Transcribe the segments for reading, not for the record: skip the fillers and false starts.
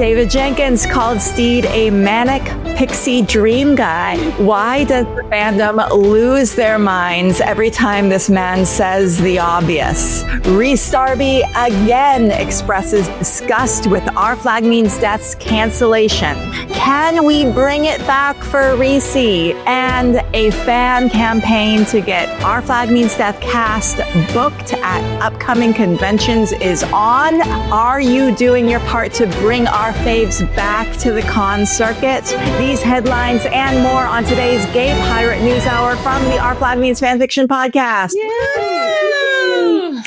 David Jenkins called Stede a manic pixie dream guy. Why does the fandom lose their minds every time this man says the obvious? Rhys Darby again expresses disgust with Our Flag Means Death's cancellation. Can we bring it back for Rhysie? And a fan campaign to get Our Flag Means Death cast booked at upcoming conventions is on. Are you doing your part to bring our faves back to the con circuit? These headlines and more on today's Gay Pirate News Hour from the Our Flag Means Fanfiction podcast. Yeah.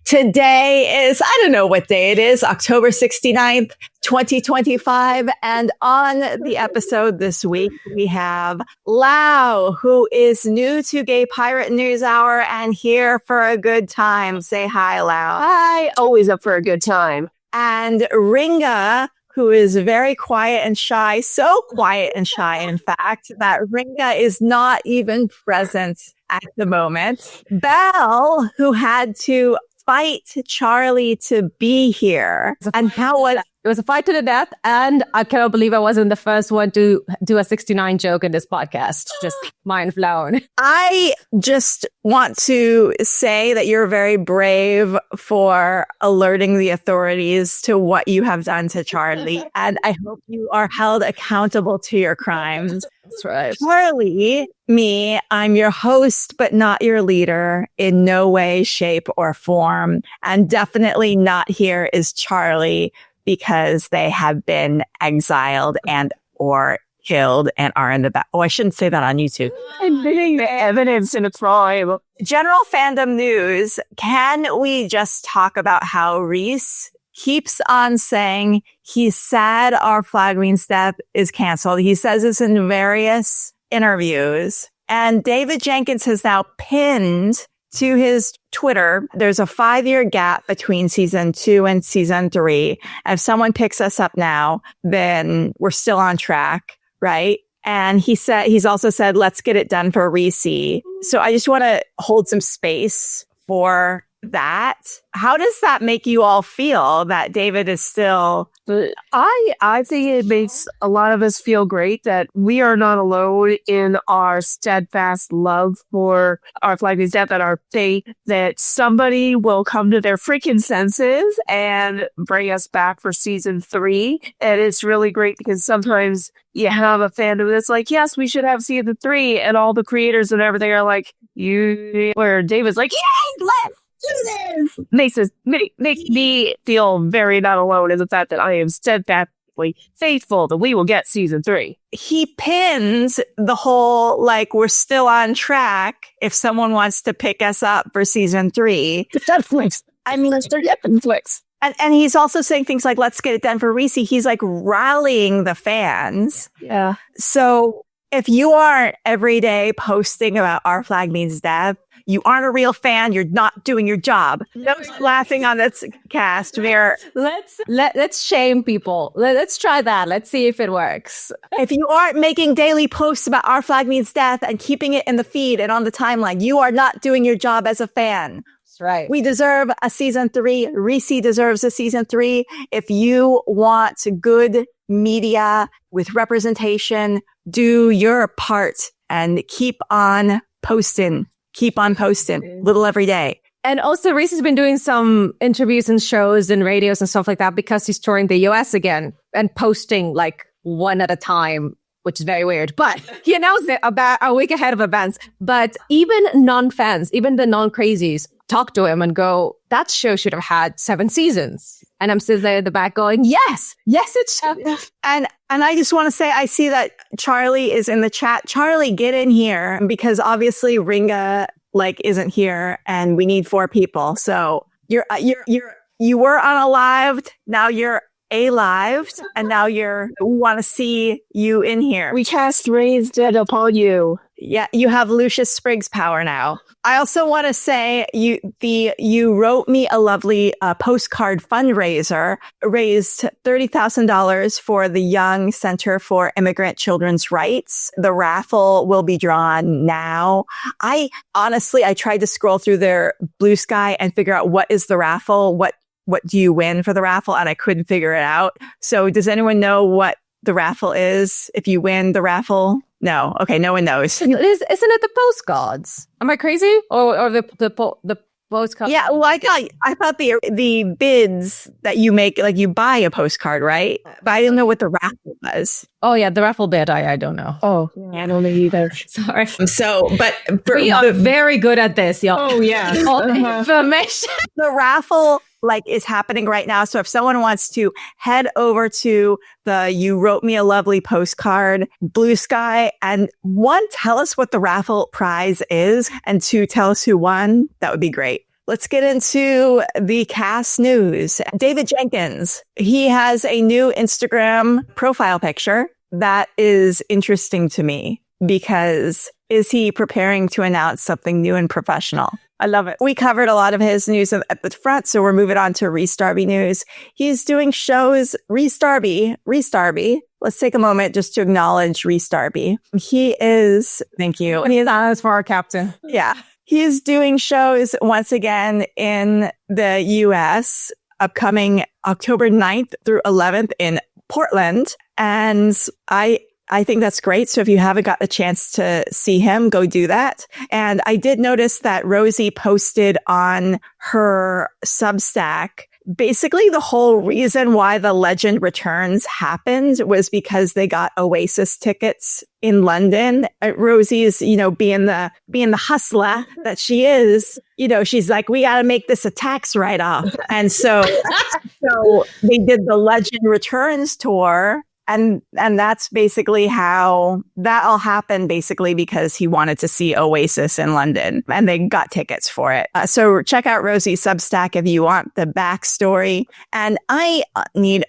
Today is, I don't know what day it is, October 69th, 2025. And on the episode this week, we have Lau, who is new to Gay Pirate News Hour and here for a good time. Say hi, Lau. Hi, always up for a good time. And Ringa, who is very quiet and shy, so quiet and shy, in fact, that Ringa is not even present at the moment. Belle, who had to fight Charlie to be here. And how was it was a fight to the death, and I cannot believe I wasn't the first one to do a 69 joke in this podcast. Just mind blown. I just want to say that you're very brave for alerting the authorities to what you have done to Charlie, and I hope you are held accountable to your crimes. That's right. Charlie, I'm your host, but not your leader in no way, shape, or form. And definitely not here is Charlie, because they have been exiled and or killed and are in the back. Oh, I shouldn't say that on YouTube. Admitting the evidence in a crime. General fandom news. Can we just talk about how Rhys keeps on saying he's sad Our Flag Means Death is canceled. He says this in various interviews. And David Jenkins has now pinned to his Twitter, there's a 5-year gap between season 2 and season 3. If someone picks us up now, then we're still on track, right? And he's also said, let's get it done for Rhysie. So I just want to hold some space for that. How does that make you all feel that David is still... I think it makes a lot of us feel great that we are not alone in our steadfast love for Our Flag Means Death and our faith that somebody will come to their freaking senses and bring us back for season 3. And it's really great because sometimes you have a fandom that's like, yes, we should have season 3. And all the creators and everything are like, where David's like, yay, let's do this. Makes me feel very not alone in the fact that I am steadfastly faithful that we will get season 3. He pins the whole, like, we're still on track if someone wants to pick us up for season 3. Netflix. I mean, Netflix. And he's also saying things like, let's get it done for Rhysie. He's like rallying the fans. Yeah. So if you aren't every day posting about Our Flag Means Death, you aren't a real fan. You're not doing your job. No laughing on this cast. Let's shame people. Let's try that. Let's see if it works. If you aren't making daily posts about Our Flag Means Death and keeping it in the feed and on the timeline, you are not doing your job as a fan. That's right. We deserve a season 3. Rhysie deserves a season 3. If you want good media with representation, do your part and keep on posting. Keep on posting, little every day. And also, Rhys has been doing some interviews and shows and radios and stuff like that because he's touring the US again and posting like one at a time, which is very weird. But he announced it about a week ahead of events. But even non-fans, even the non-crazies, talk to him and go, that show should have had 7 seasons. And I'm still there at the back going, yes, it should. And I just want to say, I see that Charlie is in the chat. Charlie, get in here because obviously Ringa isn't here and we need 4 people. So you were unalived. Now you're alived and now we want to see you in here. We cast Rhys Dead upon you. Yeah, you have Lucius Spriggs power now. I also want to say you wrote me a lovely postcard fundraiser, raised $30,000 for the Young Center for Immigrant Children's Rights. The raffle will be drawn now. I tried to scroll through their Blue Sky and figure out what is the raffle, what what do you win for the raffle? And I couldn't figure it out. So does anyone know what the raffle is if you win the raffle? No. Okay, no one knows. Isn't it the postcards? Am I crazy? Or the postcards? Yeah, well, I thought the bids that you make, like you buy a postcard, right? But I didn't know what the raffle was. Oh yeah, the raffle bid. I don't know. Oh, I don't know either. Sorry. So, but We are very good at this, y'all. Oh, yeah. All the information. the raffle is happening right now. So if someone wants to head over to the You Wrote Me a Lovely Postcard Blue Sky, and one, tell us what the raffle prize is, and two, tell us who won, that would be great. Let's get into the cast news. David Jenkins, he has a new Instagram profile picture that is interesting to me because is he preparing to announce something new and professional? I love it. We covered a lot of his news at the front, so we're moving on to Rhys Darby news. He's doing shows. Rhys Darby. Let's take a moment just to acknowledge Rhys Darby. He is, thank you. He is for our captain. Yeah. He's doing shows once again in the US, upcoming October 9th through 11th in Portland. And I think that's great. So if you haven't got the chance to see him, go do that. And I did notice that Rhysie posted on her Substack, basically the whole reason why the Legend Returns happened was because they got Oasis tickets in London. Rosie's, being the hustler that she is, she's like, we got to make this a tax write-off. And so they did the Legend Returns tour. And that's basically how that all happened, basically because he wanted to see Oasis in London and they got tickets for it. So check out Rosie's Substack if you want the backstory. And I need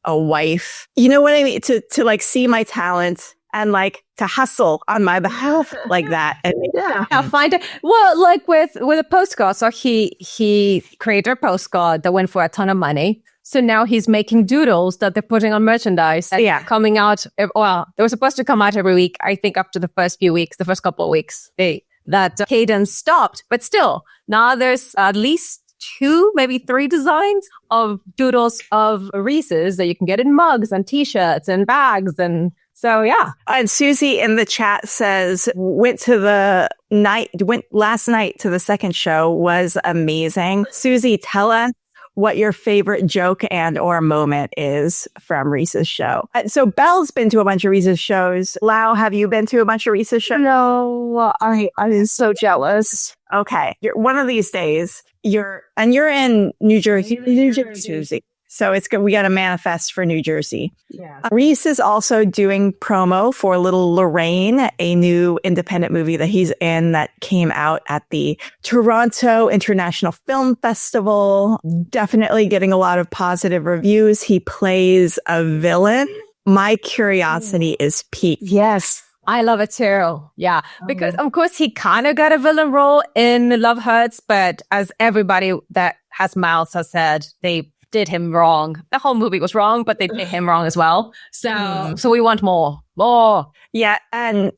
a wife. You know what I mean? To see my talent and to hustle on my behalf like that. And I'll find it. Well, with a postcard. So he created a postcard that went for a ton of money. So now he's making doodles that they're putting on merchandise. Yeah. Coming out. Well, they were supposed to come out every week. I think up to the first couple of weeks, that cadence stopped. But still, now there's at least 2, maybe 3 designs of doodles of Rhys's that you can get in mugs and t-shirts and bags. And so, yeah. And Susie in the chat says, went last night to the second show, was amazing. Susie, tell us what your favorite joke and or moment is from Rhys's show. So Belle's been to a bunch of Rhys's shows. Lau, have you been to a bunch of Rhys's shows? No, I'm so jealous. Okay. One of these days, you're in New Jersey. So it's good. We got to manifest for New Jersey. Yeah. Rhys is also doing promo for Little Lorraine, a new independent movie that he's in that came out at the Toronto International Film Festival. Definitely getting a lot of positive reviews. He plays a villain. My curiosity is piqued. Yes. I love it too. Yeah. Because of course he kind of got a villain role in Love Hurts, but as everybody that has mouths has said, they did him wrong. The whole movie was wrong, but they did him wrong as well. So we want more. Yeah. And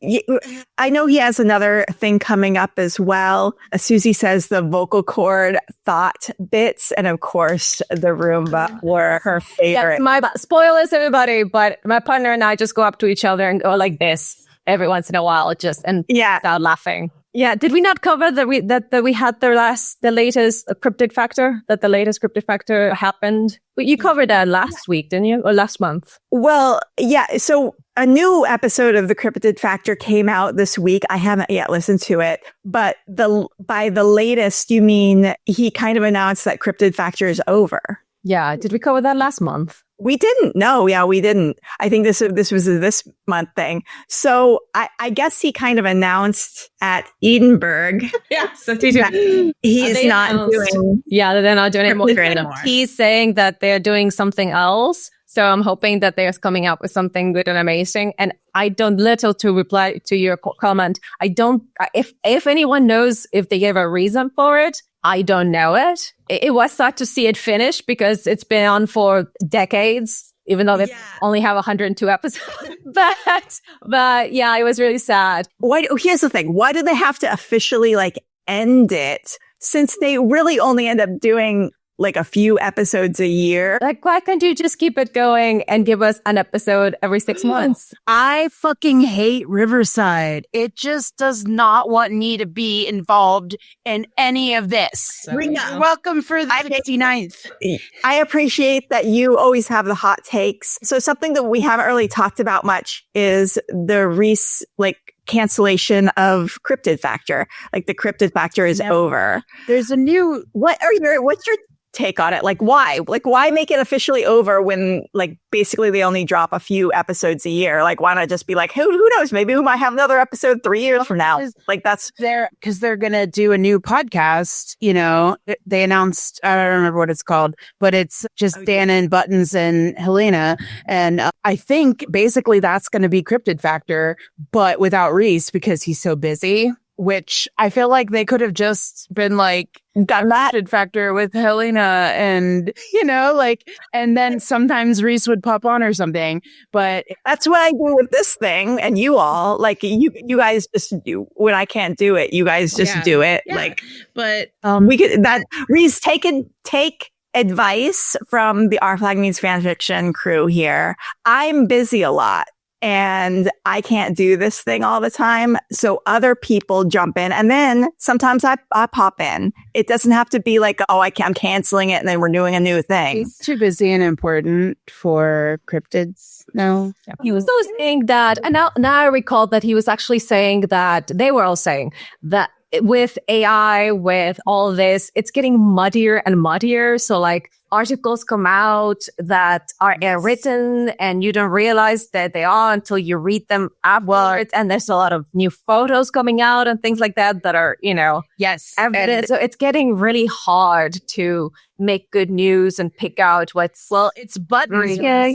I know he has another thing coming up as well. Susie says the vocal cord thought bits. And of course, the Roomba were her favorite. Yes, my spoilers, everybody. But my partner and I just go up to each other and go like this every once in a while, start laughing. Yeah, did we not cover that we had the latest cryptid factor? That the latest cryptid factor happened? You covered that last week, didn't you? Or last month? Well, yeah. So a new episode of the Cryptid Factor came out this week. I haven't yet listened to it, but by the latest, you mean he kind of announced that Cryptid Factor is over? Yeah. Did we cover that last month? We didn't. No, yeah, we didn't. I think this was a this month thing. So I guess he kind of announced at Edinburgh. Yeah, so he's not doing. Yeah, they're not doing it anymore. He's saying that they're doing something else. So I'm hoping that they're coming up with something good and amazing. And I don't to reply to your comment. I don't. If anyone knows if they gave a reason for it, I don't know it. It was sad to see it finish because it's been on for decades, even though they only have 102 episodes. but yeah, it was really sad. Here's the thing. Why do they have to officially end it? Since they really only end up doing like a few episodes a year. Like, why can't you just keep it going and give us an episode every 6 months? I fucking hate Riverside. It just does not want me to be involved in any of this. Rika, Welcome for the 69th. I appreciate that you always have the hot takes. So something that we haven't really talked about much is the Rhys, like, cancellation of cryptid factor. Like, the cryptid factor is over. There's a new... What's your take on it? Like, why? Like, why make it officially over when, like, basically they only drop a few episodes a year? Like, why not just be like, who knows? Maybe we might have another episode 3 years from now. Like, that's because they're gonna do a new podcast. You know, they announced, I don't remember what it's called, but it's just Dan and Buttons and Helena, and I think basically that's gonna be Cryptid Factor, but without Rhys because he's so busy. Which I feel like they could have just been like, got Cryptid Factor with Helena and, you know, like, and then sometimes Rhys would pop on or something. But that's what I do with this thing. And you all, like, you guys just do, when I can't do it, you guys just do it. Yeah. Like, but we could, that Rhys, take advice from the Our Flag Means Fanfiction crew here. I'm busy a lot. And I can't do this thing all the time. So other people jump in. And then sometimes I pop in. It doesn't have to be like, oh, I'm canceling it and then we're doing a new thing. He's too busy and important for cryptids. No. Yeah. He was saying that. And now I recall that he was actually saying that they were all saying that with AI, with all this, it's getting muddier and muddier. So like articles come out that are written and you don't realize that they are until you read them afterwards. And there's a lot of new photos coming out and things like that are, you know, evidence. So it's getting really hard to make good news and pick out what's, well, it's buttons. Yeah.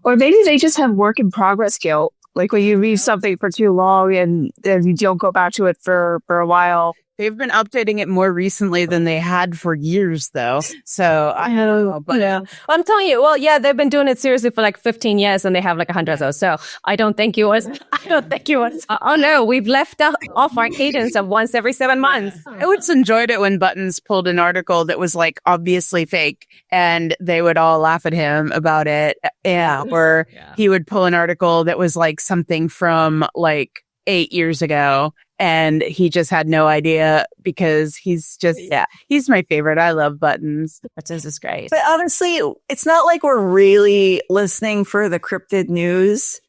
Or maybe they just have work in progress guilt. Like when you leave something for too long and you don't go back to it for a while. They've been updating it more recently than they had for years, though. So I don't know. But yeah, I'm telling you, well, yeah, they've been doing it seriously for like 15 years, and they have like 100 of those. So I don't think you was. Oh no, we've left off our cadence of once every 7 months. I always enjoyed it when Buttons pulled an article that was like obviously fake, and they would all laugh at him about it. Yeah, or he would pull an article that was like something from like 8 years ago. And he just had no idea because he's just, he's my favorite. I love Buttons. Buttons is great. But honestly, it's not like we're really listening for the cryptid news.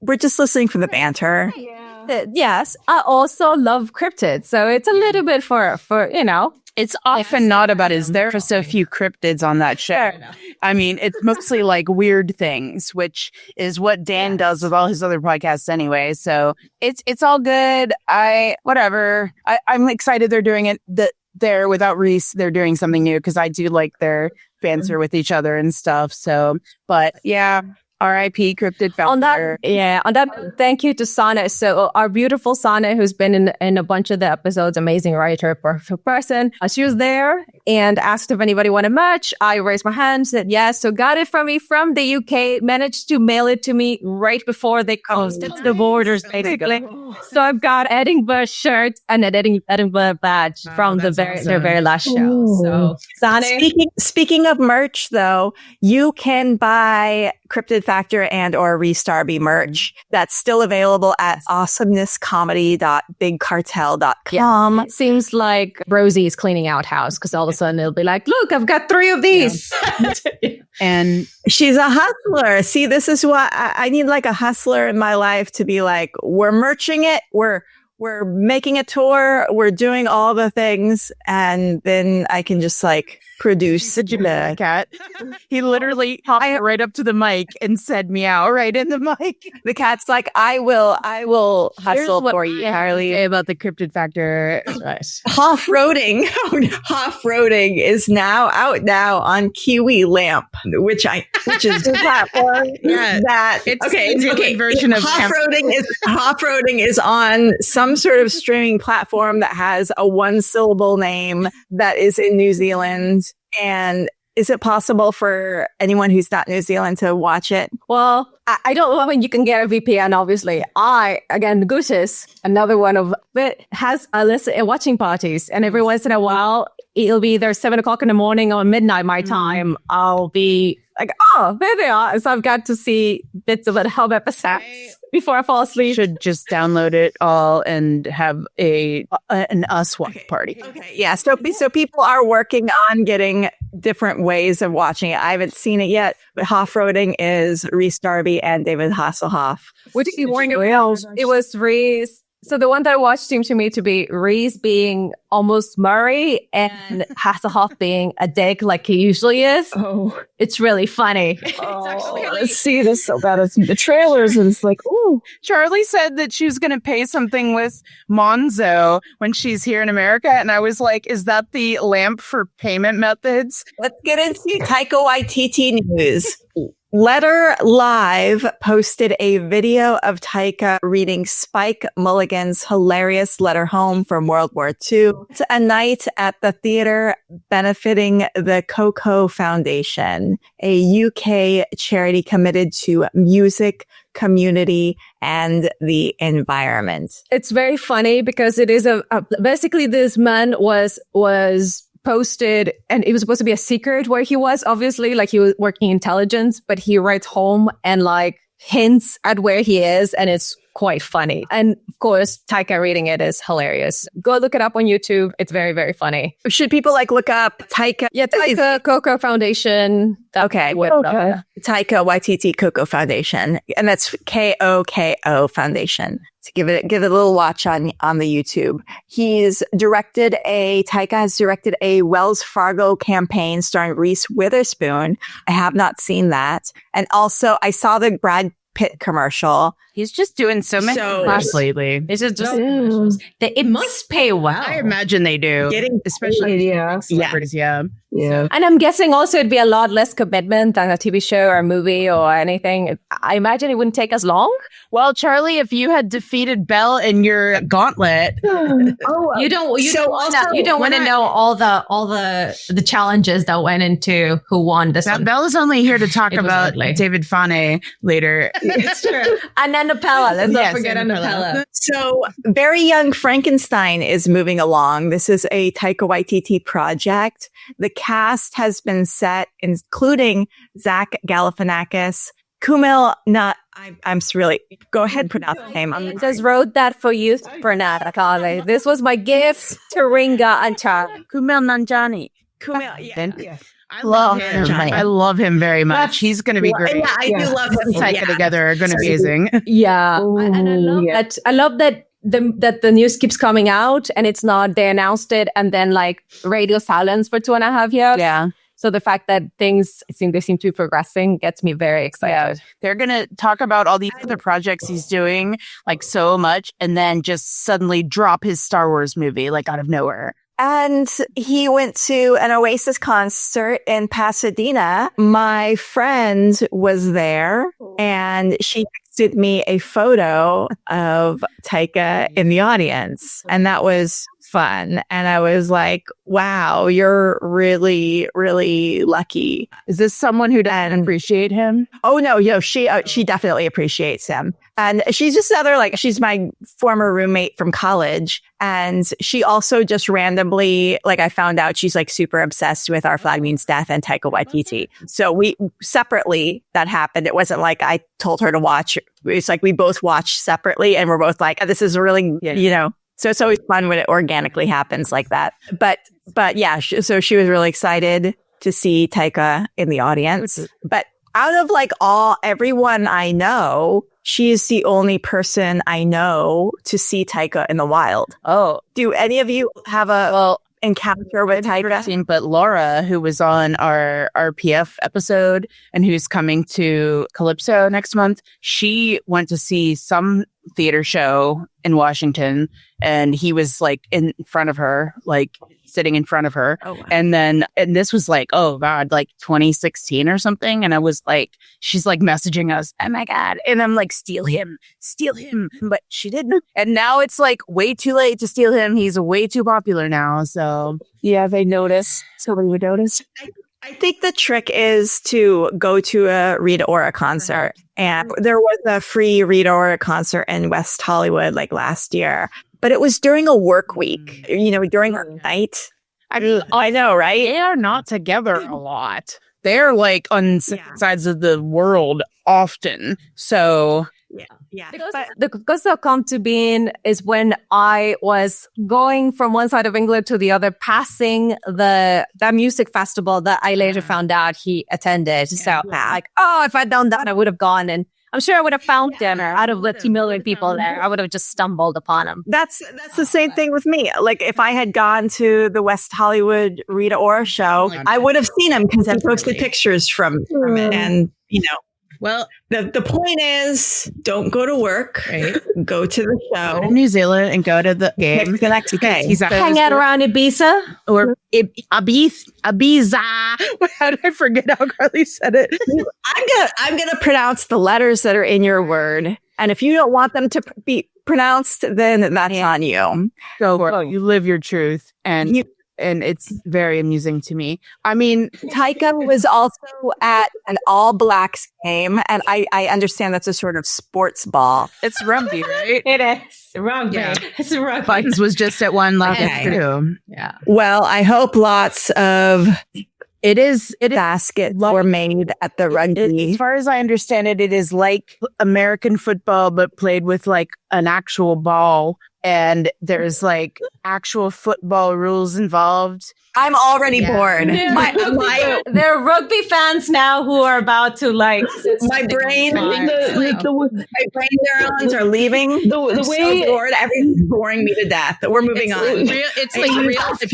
We're just listening for the banter. Yes. I also love cryptids. So it's a little bit for you know. It's often not about, is there just a few cryptids on that show? I mean, it's mostly like weird things, which is what Dan does with all his other podcasts anyway. So it's all good. Whatever. I'm excited they're doing it there without Rhys. They're doing something new because I do like their banter with each other and stuff. So, but yeah. R.I.P. Cryptid Founder. On that, thank you to Sana. So our beautiful Sana, who's been in a bunch of the episodes, amazing writer, perfect person. She was there and asked if anybody wanted merch. I raised my hand, said yes. So got it from me from the UK, managed to mail it to me right before they crossed the borders, basically. So I've got Edinburgh shirt and an Edinburgh badge from their very last show. Ooh. So Sana. Speaking of merch, though, you can buy Cryptid Factor and or Rhys Darby merch that's still available at awesomenesscomedy.bigcartel.com. Yes. It seems like Rosie is cleaning out house because all of a sudden it'll be like, look, I've got 3 of these. And she's a hustler. See, this is what I need, like a hustler in my life to be like, we're merching it. We're making a tour. We're doing all the things. And then I can just like produce a cat. He literally hopped right up to the mic and said meow right in the mic. The cat's like, I will hustle for you, Harley. About the Cryptid Factor. Right. Off-roading is now out on Kiwi Lamp, which is the platform that it's version of off-roading is on some sort of streaming platform that has a 1-syllable name that is in New Zealand. And Is it possible for anyone who's not New Zealand to watch it? Well, I don't know when you can get a VPN, obviously. Gooses, another one of it, has a list of watching parties. And every once in a while, it'll be either 7 o'clock in the morning or midnight my time. I'll be like, oh, there they are. So I've got to see bits of it, hub episodes before I fall asleep. Should just download it all and have an us watch party. Okay. Yeah. So people are working on getting different ways of watching it. I haven't seen it yet, but Hoff-roading is Rhys Darby and David Hasselhoff. Which is it was Rhys. So the one that I watched seemed to me to be Rhys being almost Murray and Hasselhoff being a dick like he usually is. Oh, it's really funny. Let's see this so bad. I see the trailers and it's like, ooh. Charlie said that she was going to pay something with Monzo when she's here in America. And I was like, is that the lamp for payment methods? Let's get into Taika Waititi news. Letter Live posted a video of Taika reading Spike Mulligan's hilarious letter home from World War II. It's a night at the theater benefiting the Coco Foundation, a UK charity committed to music, community, and the environment. It's very funny because it is basically this man was posted, and it was supposed to be a secret where he was, obviously, like he was working intelligence, but he writes home and like hints at where he is, and it's quite funny. And of course, Taika reading it is hilarious. Go look it up on YouTube. It's very, very funny. Should people look up Taika? Yeah, Taika Coco Foundation. Okay. Taika Waititi Coco Foundation. And that's KOKO Foundation. To give it a little watch on the YouTube. Taika has directed a Wells Fargo campaign starring Reese Witherspoon. I have not seen that. And also I saw the Brad Pitt commercial. He's just doing so many commercials lately. It's just commercials. It must pay well. I imagine they do. Especially celebrities, yeah. And I'm guessing also it'd be a lot less commitment than a TV show or a movie or anything. I imagine it wouldn't take as long. Well, Charlie, if you had defeated Belle in your gauntlet, you don't want to know all the challenges that went into who won this one. Belle is only here to talk about David Fane later. It's true. And Annapella. Let's not forget Annapella. So Very Young Frankenstein is moving along. This is a Taika Waititi project. The cast has been set, including Zach Galifianakis, Kumail I'm really, go ahead, pronounce the name. I just wrote that for you, Bernard. This was my gift to Ringa and Charlie. Kumail Nanjiani. I love him very much. He's going to be great. Yeah, I do love him. Taika together are going to be amazing. Yeah. And I love that. I love that the news keeps coming out and it's not, they announced it and then like radio silence for 2.5 years. Yeah. So the fact that they seem to be progressing gets me very excited. Yeah. They're going to talk about all these other projects he's doing like so much and then just suddenly drop his Star Wars movie like out of nowhere. And he went to an Oasis concert in Pasadena. My friend was there and she texted me a photo of Taika in the audience. And that was fun. And I was like, wow, you're really, really lucky. Is this someone who doesn't appreciate him? Oh, no, she definitely appreciates him. And she's just she's my former roommate from college. And she also just randomly, I found out she's super obsessed with Our Flag Means Death and Taika Waititi. So we separately, that happened. It wasn't like I told her to watch. It's we both watched separately and we're both like, this is really, So it's always fun when it organically happens like that. But yeah, so she was really excited to see Taika in the audience. But out of everyone I know, she is the only person I know to see Taika in the wild. Oh, do any of you have encounter with Taika? But Laura, who was on our RPF episode and who's coming to Calypso next month, she went to see some theater show in Washington and he was in front of her, sitting in front of her. Oh, wow. And this was 2016 or something. And I was she's messaging us, oh my God. And I'm steal him. But she didn't. And now it's way too late to steal him. He's way too popular now. So yeah, they notice. Somebody would notice. I think the trick is to go to a Rita Ora concert. And there was a free Rita Ora concert in West Hollywood like last year, but it was during a work week, during her night. I know, right? They are not together a lot. They're like on sides of the world often. So yeah. The closest I've come to being is when I was going from one side of England to the other, passing that music festival that I later found out he attended. So if I'd done that, I would have gone, and I'm sure I would have found him out of the 2 million people there. I would have just stumbled upon him. That's the same thing with me. Like if I had gone to the West Hollywood Rita Ora show, I would have seen him because he posted pictures from it. And, well, the point is, don't go to work. Right. Go to the show. Go to New Zealand and go to the game the next day. Hang out around Ibiza or Ibiza. How did I forget how Carly said it? I'm gonna pronounce the letters that are in your word, and if you don't want them to be pronounced, then that's on you. Go for it. You live your truth, and it's very amusing to me. I mean, Taika was also at an All Blacks game, and I understand that's a sort of sports ball. It's rugby, right? It is rugby. Yeah. It's rugby. Buttons was just at one last afternoon. Yeah. Well, I hope lots of baskets were made at the rugby. As far as I understand it, it is like American football, but played with like an actual ball. And there's like actual football rules involved. I'm already bored. There are rugby fans now who are about to my brain neurons are leaving. The way so bored, everything's boring me to death. We're moving on. It's like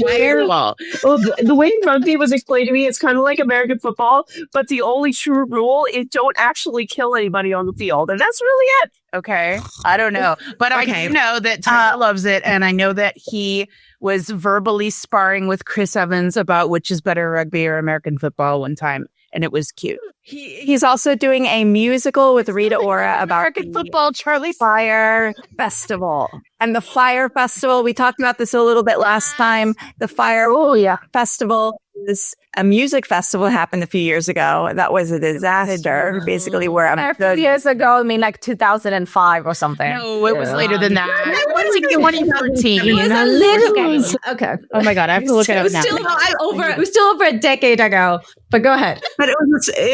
real ball. Well, the way rugby was explained to me, it's kind of like American football, but the only true rule is don't actually kill anybody on the field, and that's really it. Okay, I don't know, but I do know that Taika loves it, and I know that he was verbally sparring with Chris Evans about which is better, rugby or American football one time, and it was cute. He's also doing a musical with Rita Ora about American football, Charlie Fire Festival. And the Fire Festival, we talked about this a little bit last time. The Fire Festival is a music festival happened a few years ago. That was a disaster, basically, where a few years ago, I mean, like 2005 or something. No, it was later than that. It was 2013. It was a little okay. Oh my God, I have to look it up now. It was still over a decade ago. But go ahead. But it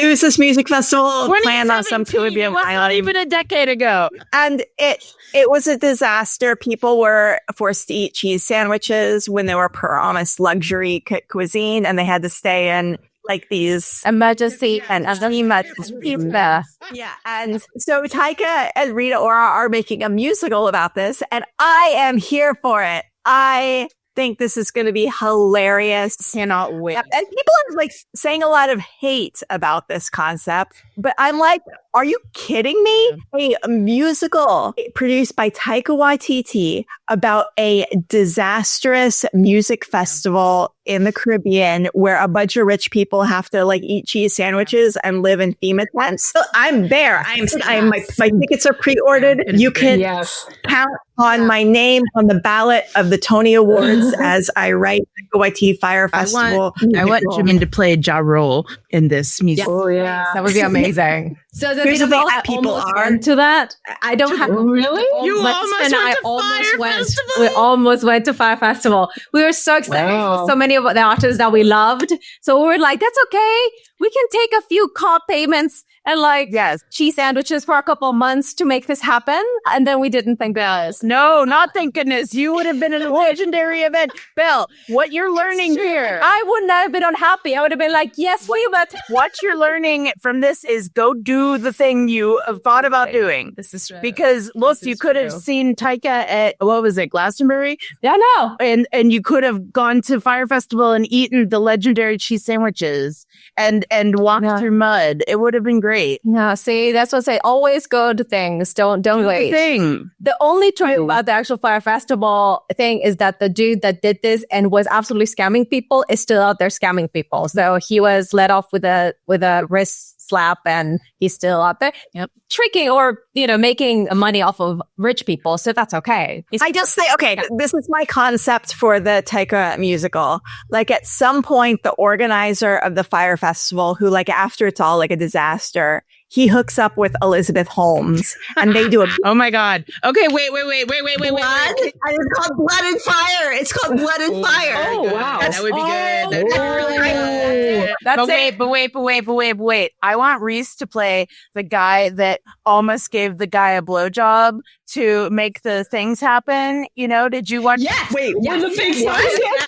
was this music festival planned on some Caribbean island, even a decade ago, and it was a disaster. People were forced to eat cheese sandwiches when they were promised luxury cuisine, and they had to stay in like these emergency and yeah. And so Taika and Rita Ora are making a musical about this, and I am here for it. I think this is going to be hilarious. Cannot wait. And people are like saying a lot of hate about this concept, but I'm like, are you kidding me? A musical produced by Taika Waititi about a disastrous music festival in the Caribbean where a bunch of rich people have to like eat cheese sandwiches and live in FEMA tents. So I'm there. My tickets are pre-ordered. You can count on my name on the ballot of the Tony Awards as I write Taika Waititi Fire Festival. I want Jimin to play Ja Rule in this musical. Oh yeah, that would be amazing. So the thing is, I people are into that. I don't have really. You We almost went to Fire Festival. We were so excited. Wow. So many of the artists that we loved. So we were like, "That's okay. We can take a few car payments and cheese sandwiches for a couple of months to make this happen." And then we didn't think this. No, not thank goodness. You would have been in a legendary event. Belle, what you're learning here. I wouldn't have been unhappy. I would have been like, yes, but what you're learning from this is go do the thing you have thought about doing. This is true. Because look, you could have seen Taika at, what was it, Glastonbury? Yeah, no. And you could have gone to Fire Festival and eaten the legendary cheese sandwiches and walked through mud. It would have been great. No, see, that's what I say. Always go to things. Don't wait. The only trick about the actual Fire Festival thing is that the dude that did this and was absolutely scamming people is still out there scamming people. So he was let off with a Rhys slap and he's still out there. Yep. Tricking or, making money off of rich people. So that's okay. I just say, okay, this is my concept for the Taika musical. Like at some point, the organizer of the Fire Festival, who like after it's all like a disaster, he hooks up with Elizabeth Holmes and they do a Oh my God. Okay, wait. blood. And it's called Blood and Fire. It's called Blood and Fire. Oh, wow. That would be good. That'd be really good. That's But wait. I want Rhys to play the guy that almost gave the guy a blowjob to make the things happen. Did you watch? Yes. Wait, Yes. were the big ones?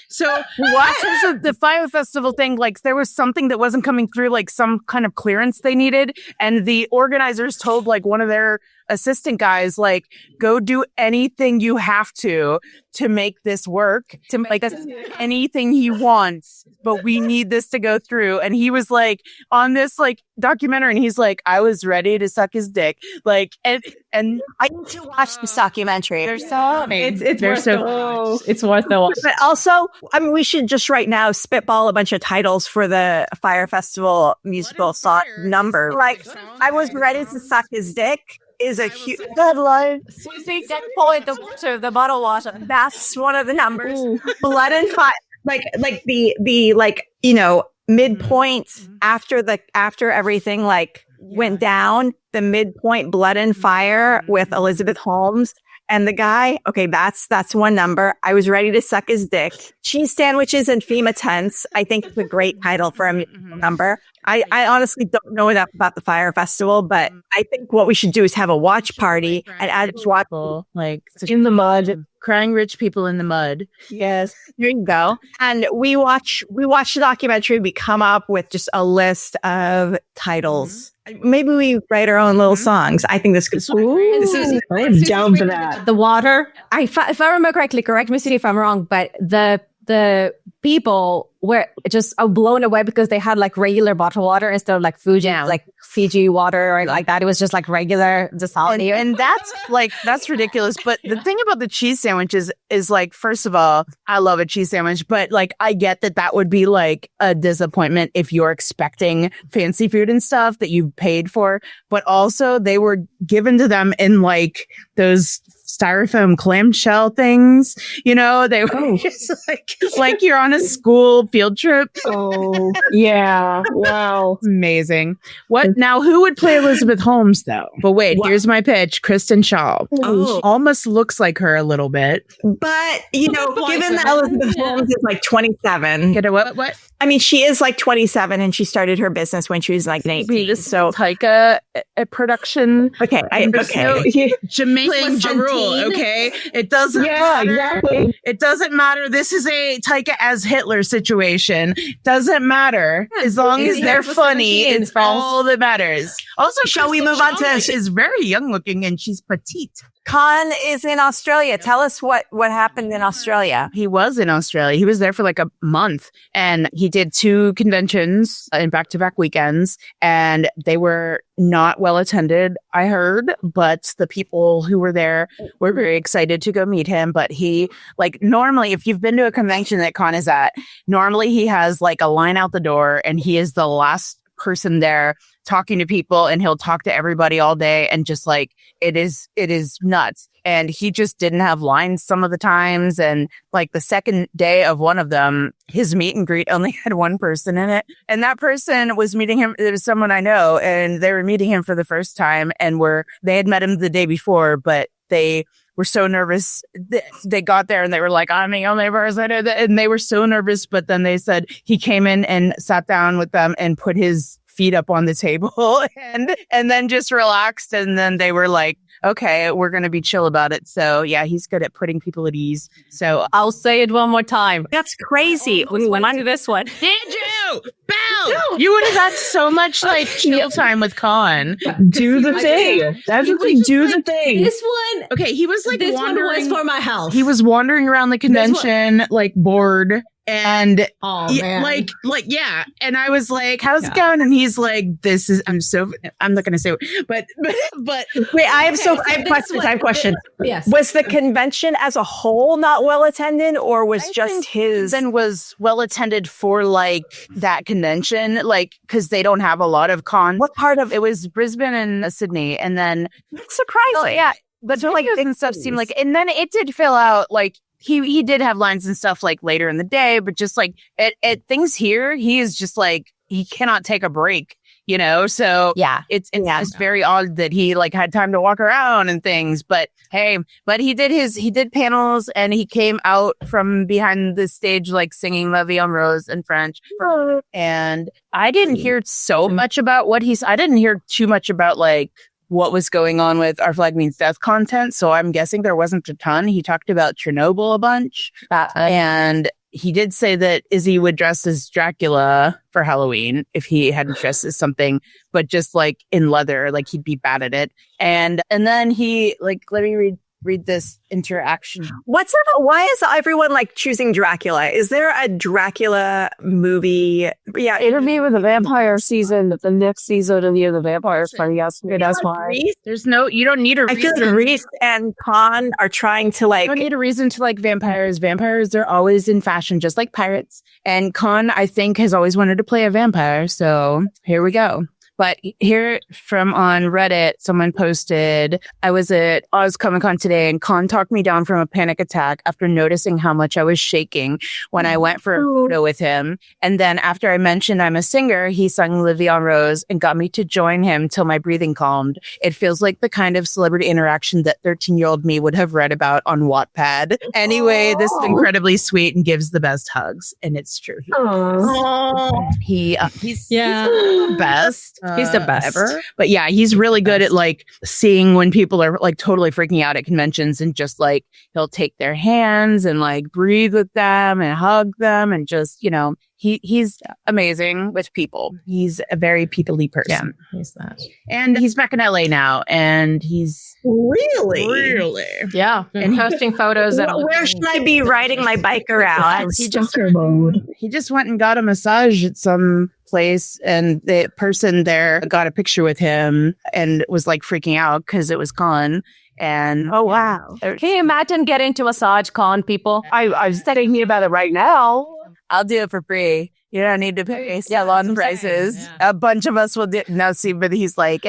So what? So the Fire Festival thing, like there was something that wasn't coming through, like some kind of clearance they needed. And the organizers told like one of their assistant guys, like, go do anything you have to make this work, to make this anything he wants, but we need this to go through. And he was like on this like documentary and he's like, I was ready to suck his dick. Like, and I need to watch this documentary. they're so it's worth the watch. But also, I mean, we should just right now spitball a bunch of titles for the Fire Festival musical song number. Like, I was ready to suck his dick is a huge good line. Susie, that point the bottle water. That's one of the numbers. Blood and Fire, like the midpoint after everything like went down. The midpoint, Blood and Fire with Elizabeth Holmes. And the guy, okay, that's one number. I was ready to suck his dick. Cheese sandwiches and FEMA tents. I think it's a great title for a musical number. I honestly don't know enough about the Fire Festival, but I think what we should do is have a watch party and add watch like In the mud. crying rich people in the mud. Yes, here you go. And we watch the documentary. We come up with just a list of titles. Maybe we write our own little songs. I think this could. I am down for that. The water. If I remember correctly, correct me Stede if I'm wrong, but the people were just blown away because they had like regular bottled water instead of like Fiji water or like that. It was just like regular desalinated. And that's ridiculous. But the thing about the cheese sandwiches is like, first of all, I love a cheese sandwich, but like I get that would be like a disappointment if you're expecting fancy food and stuff that you paid for. But also they were given to them in like those styrofoam clamshell things, they were just like you're on a school field trip. Oh, yeah. Wow. Amazing. What now? Who would play Elizabeth Holmes though? But wait, here's my pitch. Kristen Shaw. Oh. Almost looks like her a little bit. But given that Elizabeth Holmes is like 27, Get a what? I mean, she is like 27 and she started her business when she was like 18. So Taika production. Okay. Jermaine playing Jerul. Okay, it doesn't. Yeah, matter. exactly. It doesn't matter. This is a Taika as Hitler situation. Doesn't matter as long as they're funny. It's all that matters. Also, shall we move on to? Is very young looking and she's petite. Khan is in Australia. Tell us what happened in Australia. He was in Australia. He was there for like a month and he did 2 conventions in back-to-back weekends and they were not well attended, I heard, but the people who were there were very excited to go meet him. But he, like, normally, if you've been to a convention that Khan is at, normally he has like a line out the door and he is the last person there talking to people and he'll talk to everybody all day and just like it is nuts. And he just didn't have lines some of the times. And like the second day of one of them, his meet and greet only had one person in it. And that person was meeting him. It was someone I know and they were meeting him for the first time and they had met him the day before, but they were so nervous. They got there and they were like, I'm the only person. And they were so nervous. But then they said he came in and sat down with them and put his feet up on the table and then just relaxed. And then they were like, okay, we're going to be chill about it. So yeah, he's good at putting people at ease. So I'll say it one more time. That's crazy. We went on to this one. Did you? Belle! You would have had so much like chill time with Khan. Do the thing. That's what they do the thing. This one. Okay, he was like This wandering. one was for my health. He was wandering around the convention, like bored. And man. like, yeah. And I was like, how's it going? And he's like, I'm not going to say it, but wait, I have questions. Yes. Was the convention as a whole not well attended, or was just his? Then was well attended for like that convention, like, cause they don't have a lot of cons. What part of it was Brisbane and Sydney. And then surprising. Oh, yeah. But so, like, and stuff seemed like, and then it did fill out, like, he did have lines and stuff like later in the day, but just like at things here, he is just like, he cannot take a break, you know? So yeah, it's very odd that he like had time to walk around and things, but hey, but he did panels and he came out from behind the stage, like singing La Vie en Rose in French. And I didn't hear so much about I didn't hear too much about like, what was going on with Our Flag Means Death content. So I'm guessing there wasn't a ton. He talked about Chernobyl a bunch. And he did say that Izzy would dress as Dracula for Halloween if he hadn't dressed as something, but just like in leather, like he'd be bad at it. And then he like, let me read this interaction. What's up? Why is everyone like choosing Dracula? Is there a Dracula movie? Yeah, Interview with the Vampire season, the next season of the Year of the Vampire is funny. That's why. There's you don't need a reason. I feel like Rhys and Con are trying to like. You don't need a reason to like vampires. Vampires, they're always in fashion, just like pirates. And Con, I think, has always wanted to play a vampire. So here we go. But here from on Reddit, someone posted, I was at Oz Comic Con today and Con talked me down from a panic attack after noticing how much I was shaking when I went for a photo with him. And then after I mentioned I'm a singer, he sung La Vie en Rose and got me to join him till my breathing calmed. It feels like the kind of celebrity interaction that 13-year-old me would have read about on Wattpad. Anyway, this is incredibly sweet and gives the best hugs. And it's true. He's the best. He's the best ever. But yeah, he's really good at like seeing when people are like totally freaking out at conventions and just like he'll take their hands and like breathe with them and hug them and just, you know, he's amazing with people. He's a very people-y person. Yeah, he's that. And he's back in LA now and he's really. Yeah. And posting photos. Where should I be riding my bike around? He just went and got a massage at some place and the person there got a picture with him and was like freaking out because it was Con. And oh wow. Can you imagine getting to massage Con people? I'm thinking about it right now. I'll do it for free. You don't need to pay salon prices. Yeah. A bunch of us will do. Now see, but he's like,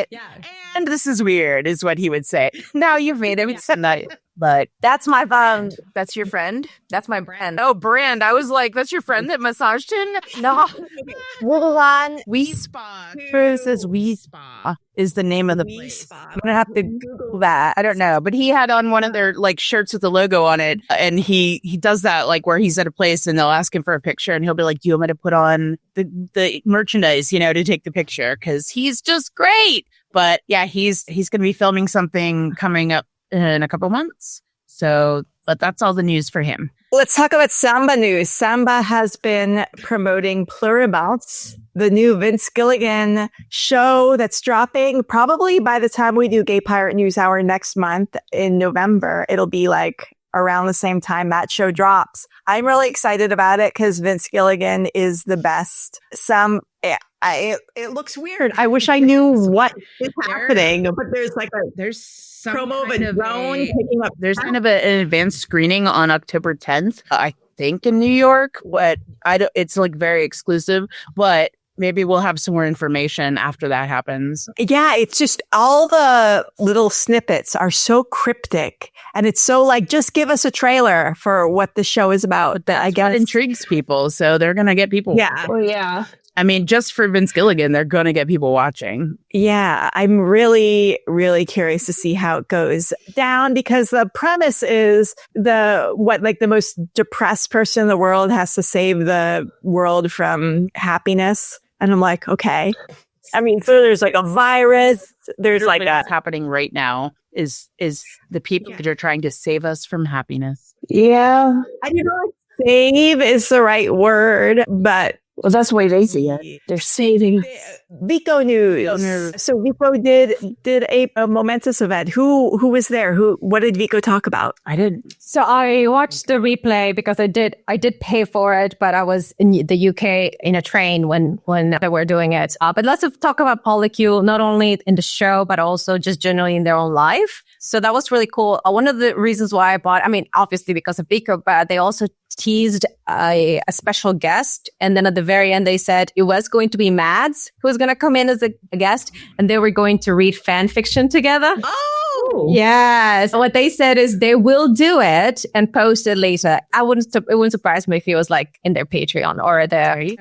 and this is weird, is what he would say. Now you've made him tonight. But that's my phone. That's your friend? That's my brand. Oh, brand. I was like, that's your friend that massaged him? No. We Spa. True says We Spa is the name of the place. I'm going to have to Google that. I don't know. But he had on one of their like shirts with the logo on it. And he does that like where he's at a place and they'll ask him for a picture and he'll be like, do you want me to put on the merchandise, you know, to take the picture? Because he's just great. But yeah, he's going to be filming something coming up in a couple months. So, but that's all the news for him. Let's talk about Samba news. Samba has been promoting Pluribouts, the new Vince Gilligan show that's dropping probably by the time we do Gay Pirate News Hour next month in November. It'll be like around the same time that show drops. I'm really excited about it because Vince Gilligan is the best. It looks weird. I wish I knew what is happening, but there's some promo of a drone picking up. There's kind of an advanced screening on October 10th, I think, in New York. It's like very exclusive, but maybe we'll have some more information after that happens. Yeah, it's just all the little snippets are so cryptic. And it's so like, just give us a trailer for what the show is about. That I guess intrigues people. So they're going to get people. Yeah. Oh, yeah. I mean, just for Vince Gilligan, they're going to get people watching. Yeah, I'm really, really curious to see how it goes down because the premise is the most depressed person in the world has to save the world from happiness. And I'm like, okay. I mean, so there's like a virus. There's like what's happening right now is the people that are trying to save us from happiness. Yeah. I don't know if save is the right word, but Well, that's the way they see it. They're saving. Vico news. So Vico did a momentous event. Who was there? What did Vico talk about? I didn't. So I watched the replay because I did pay for it, but I was in the UK in a train when they were doing it. But lots of talk about Polycule, not only in the show, but also just generally in their own life. So that was really cool. One of the reasons why I bought, I mean, obviously because of Vico, but they also teased a special guest. And then at the very end, they said it was going to be Mads who was going to come in as a guest, and they were going to read fan fiction together. Oh, yes. What they said is they will do it and post it later. It wouldn't surprise me if it was like in their Patreon or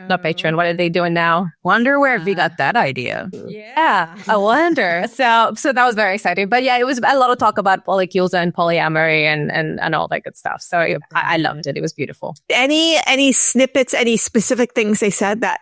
not Patreon. What are they doing now? Wonder where we got that idea. Yeah, I wonder. So that was very exciting. But yeah, it was a lot of talk about polycules and polyamory and all that good stuff. So I loved it. It was beautiful. Any snippets, any specific things they said that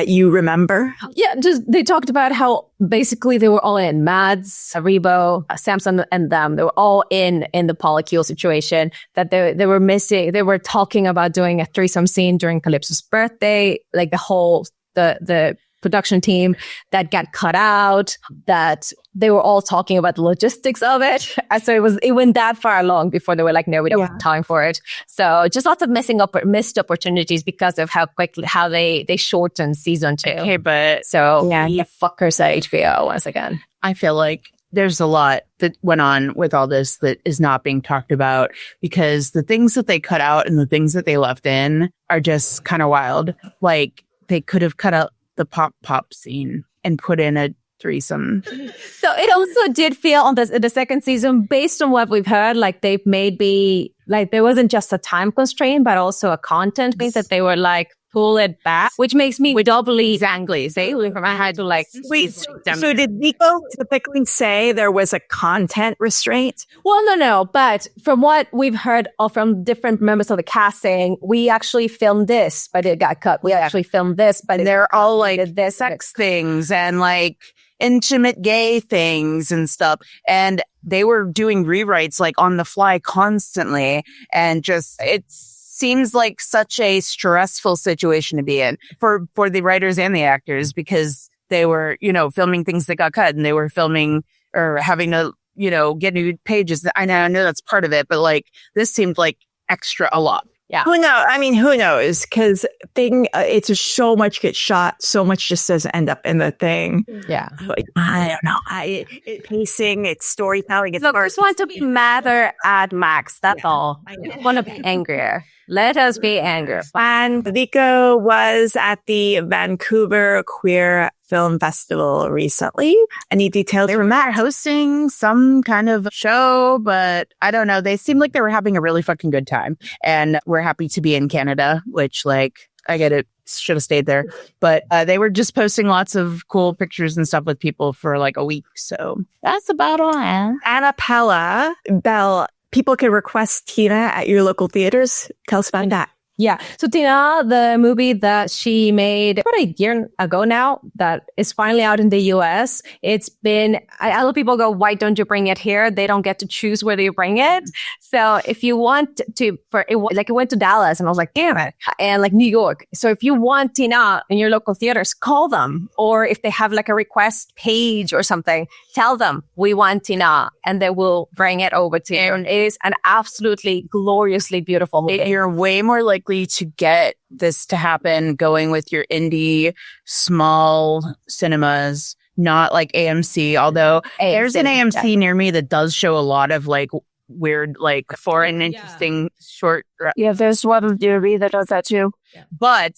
you remember? Yeah, just they talked about how basically they were all in. Mads, Rebo, Samson, and them. They were all in the polycule situation. That they were missing. They were talking about doing a threesome scene during Calypso's birthday. Like the whole the production team that got cut out. That they were all talking about the logistics of it. So it went that far along before they were like, no, we don't have time for it. So just lots of missed opportunities because of how they shortened season 2. Okay, but fuckers at HBO once again. I feel like there's a lot that went on with all this that is not being talked about because the things that they cut out and the things that they left in are just kind of wild. Like they could have cut out the pop scene and put in a threesome. So it also did feel on the second season, based on what we've heard, like they've maybe like there wasn't just a time constraint, but also a content thing that they were like pull it back, which makes me doubly angry. I had to like wait. So did Vico typically say there was a content restraint? Well, no. But from what we've heard from different members of the casting, we actually filmed this, but it got cut. We actually filmed this, but they're all like this sex things and like intimate gay things and stuff. And they were doing rewrites like on the fly constantly. And just, it seems like such a stressful situation to be in for the writers and the actors because they were, filming things that got cut and they were filming or having to, get new pages. I know that's part of it, but like this seemed like extra a lot. Yeah. Who knows? I mean, who knows? Because it's just so much gets shot, so much just doesn't end up in the thing. Yeah. Like, I don't know. Pacing, it's storytelling. Look, I just want to be madder at Max. That's all. I just want to be angrier. Let us be angry. And Vico was at the Vancouver Queer Film Festival recently. Any details? They were hosting some kind of show, but I don't know. They seemed like they were having a really fucking good time. And we're happy to be in Canada, which like, I get it. Should have stayed there. But they were just posting lots of cool pictures and stuff with people for like a week. So that's about all. Annapella Bell. People can request Tina at your local theaters. Tell us about that. Yeah. So Tina, the movie that she made about a year ago now that is finally out in the US. It's been, a lot of people go, why don't you bring it here? They don't get to choose where they bring it. So if you want to, it went to Dallas and I was like, damn it. And like New York. So if you want Tina in your local theaters, call them. Or if they have like a request page or something, tell them we want Tina and they will bring it over to you. And it is an absolutely gloriously beautiful movie. You're way more likely to get this to happen going with your indie small cinemas, not like AMC, although there's an AMC near me that does show a lot of like weird, like foreign, interesting short. Yeah, there's one near me that does that too. But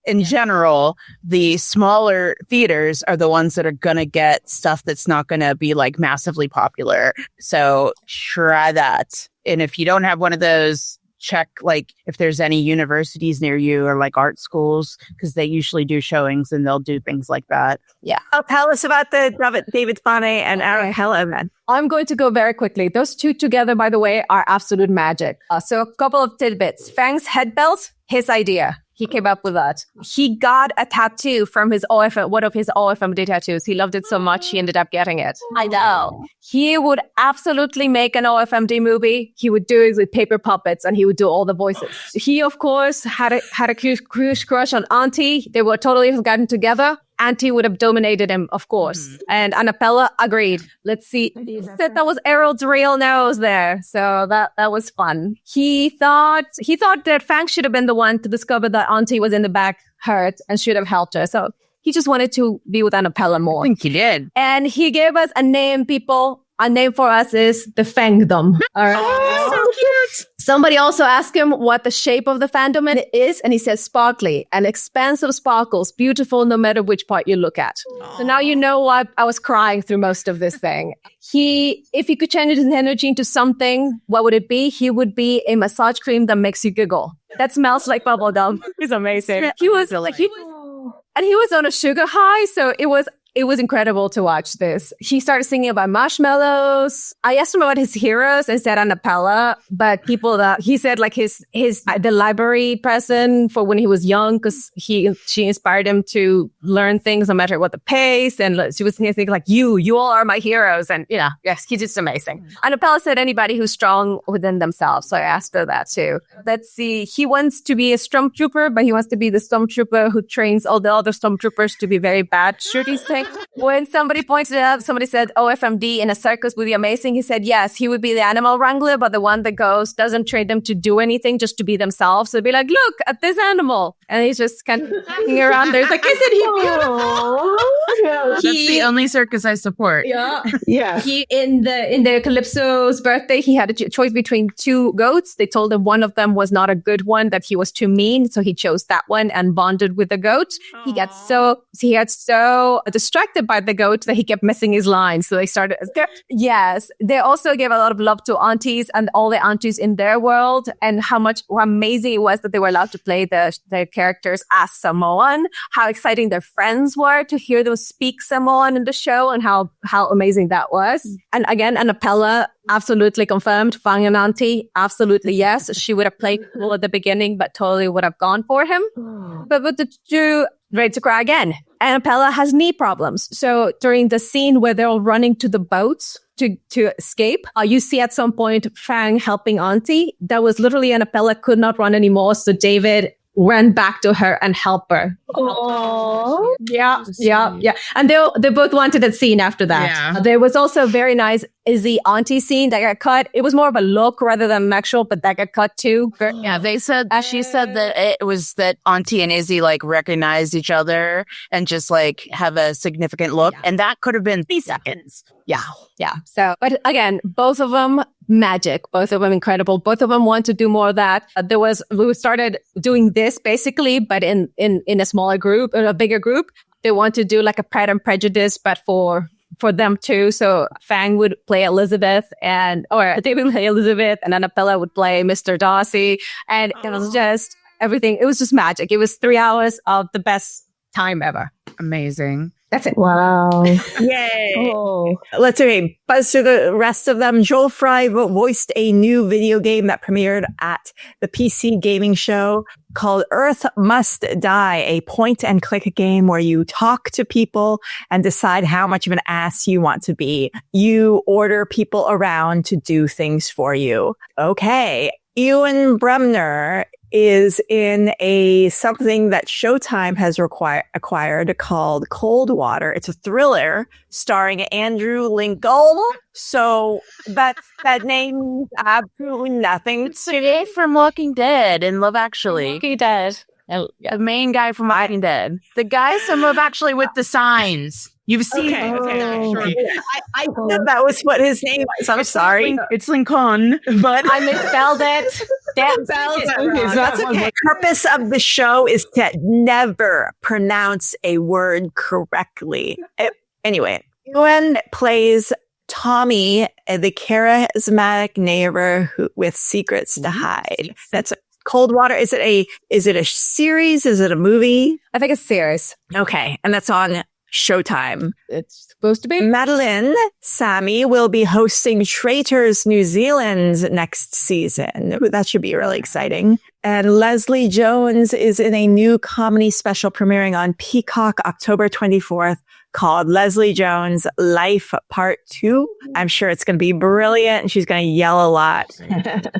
in general, the smaller theaters are the ones that are going to get stuff that's not going to be like massively popular. So try that. And if you don't have one of those, check like if there's any universities near you or like art schools, because they usually do showings and they'll do things like that. Yeah. Tell us about the David Spane and Annapella event. I'm going to go very quickly. Those two together, by the way, are absolute magic. So a couple of tidbits. Fang's head belt, his idea. He came up with that. He got a tattoo from one of his OFMD tattoos. He loved it so much, he ended up getting it. I know. He would absolutely make an OFMD movie. He would do it with paper puppets and he would do all the voices. He, of course, had a huge crush on Auntie. They were totally gotten together. Auntie would have dominated him, of course. And Annapella agreed. Let's see. He said that was Errol's real nose there. So that was fun. He thought that Fang should have been the one to discover that Auntie was in the back hurt and should have helped her. So he just wanted to be with Annapella more. I think he did. And he gave us a name, people. A name for us is the Fangdom. All right. Oh, so cute. Somebody also asked him what the shape of the fandom is, and he says sparkly, an expanse of sparkles, beautiful no matter which part you look at. So now you know why I was crying through most of this thing. If he could change his energy into something, what would it be? He would be a massage cream that makes you giggle. That smells like bubblegum. He's amazing. He was on a sugar high, so it was incredible to watch this. He started singing about marshmallows. I asked him about his heroes and said Annapella, but people that he said like the library person for when he was young, because she inspired him to learn things no matter what the pace. And she was thinking like, you all are my heroes. And yes, he's just amazing. Annapella said anybody who's strong within themselves. So I asked her that too. Let's see. He wants to be a stormtrooper, but he wants to be the stormtrooper who trains all the other stormtroopers to be very bad shooting things. When somebody pointed out, somebody said OFMD in a circus would be amazing. He said, yes, he would be the animal wrangler, but the one that doesn't train them to do anything, just to be themselves. So it'd be like, look at this animal. And he's just kind of hanging around there. It's like, isn't he beautiful? That's the only circus I support. Yeah. Yeah. He, in the Calypso's birthday, he had a choice between two goats. They told him one of them was not a good one, that he was too mean. So he chose that one and bonded with the goat. He got so distracted by the goat that he kept missing his lines. So they started. Yes. They also gave a lot of love to aunties and all the aunties in their world, and how amazing it was that they were allowed to play their characters as Samoan, how exciting their friends were to hear them speak Samoan in the show, and how amazing that was. And again, Annapella absolutely confirmed. Fang and Auntie, absolutely yes. She would have played cool at the beginning, but totally would have gone for him. But the two ready to cry again. Annapella has knee problems. So during the scene where they're all running to the boats to escape, you see at some point Fang helping Auntie. That was literally Annapella could not run anymore. So David ran back to her and helped her. Oh, yeah. And they both wanted that scene after that. Yeah. There was also a very nice Izzy Auntie scene that got cut. It was more of a look rather than an actual, but that got cut too. Yeah, she said that it was that Auntie and Izzy like recognized each other and just like have a significant look. Yeah. And that could have been 3 seconds. Yeah. So, but again, both of them magic, both of them incredible. Both of them want to do more of that. We started doing this basically, but in a smaller group, or a bigger group. They want to do like a Pride and Prejudice, but for them too. So Fang would play Elizabeth or they would play Elizabeth, and Annapella would play Mr. Darcy. And it was just everything. It was just magic. It was 3 hours of the best time ever. Amazing. That's it. wow. Yay. Oh. Let's buzz through the rest of them. Joel Fry voiced a new video game that premiered at the PC gaming show called Earth Must Die, a point-and-click game where you talk to people and decide how much of an ass you want to be. You order people around to do things for you. Okay. Ewan Bremner is in something that Showtime has acquired called Cold Water. It's a thriller starring Andrew Lincoln. So that name's absolutely nothing. It's Stede from Walking Dead and Love Actually. Walking Dead. The main guy from Walking Dead. The guy from Love Actually with the signs. You've seen I thought that was what his name was. I'm sorry. It's Lincoln, but I misspelled it. That's okay. The purpose of the show is to never pronounce a word correctly. Anyway, Ewan plays Tommy, the charismatic neighbor with secrets to hide. That's Cold Water. Is it a series? Is it a movie? I think it's series. Okay. And that's on Showtime. It's supposed to be. Madeline Sammy will be hosting Traitors New Zealand next season. Ooh, that should be really exciting. And Leslie Jones is in a new comedy special premiering on Peacock October 24th called Leslie Jones Life Part 2. I'm sure it's going to be brilliant and she's going to yell a lot.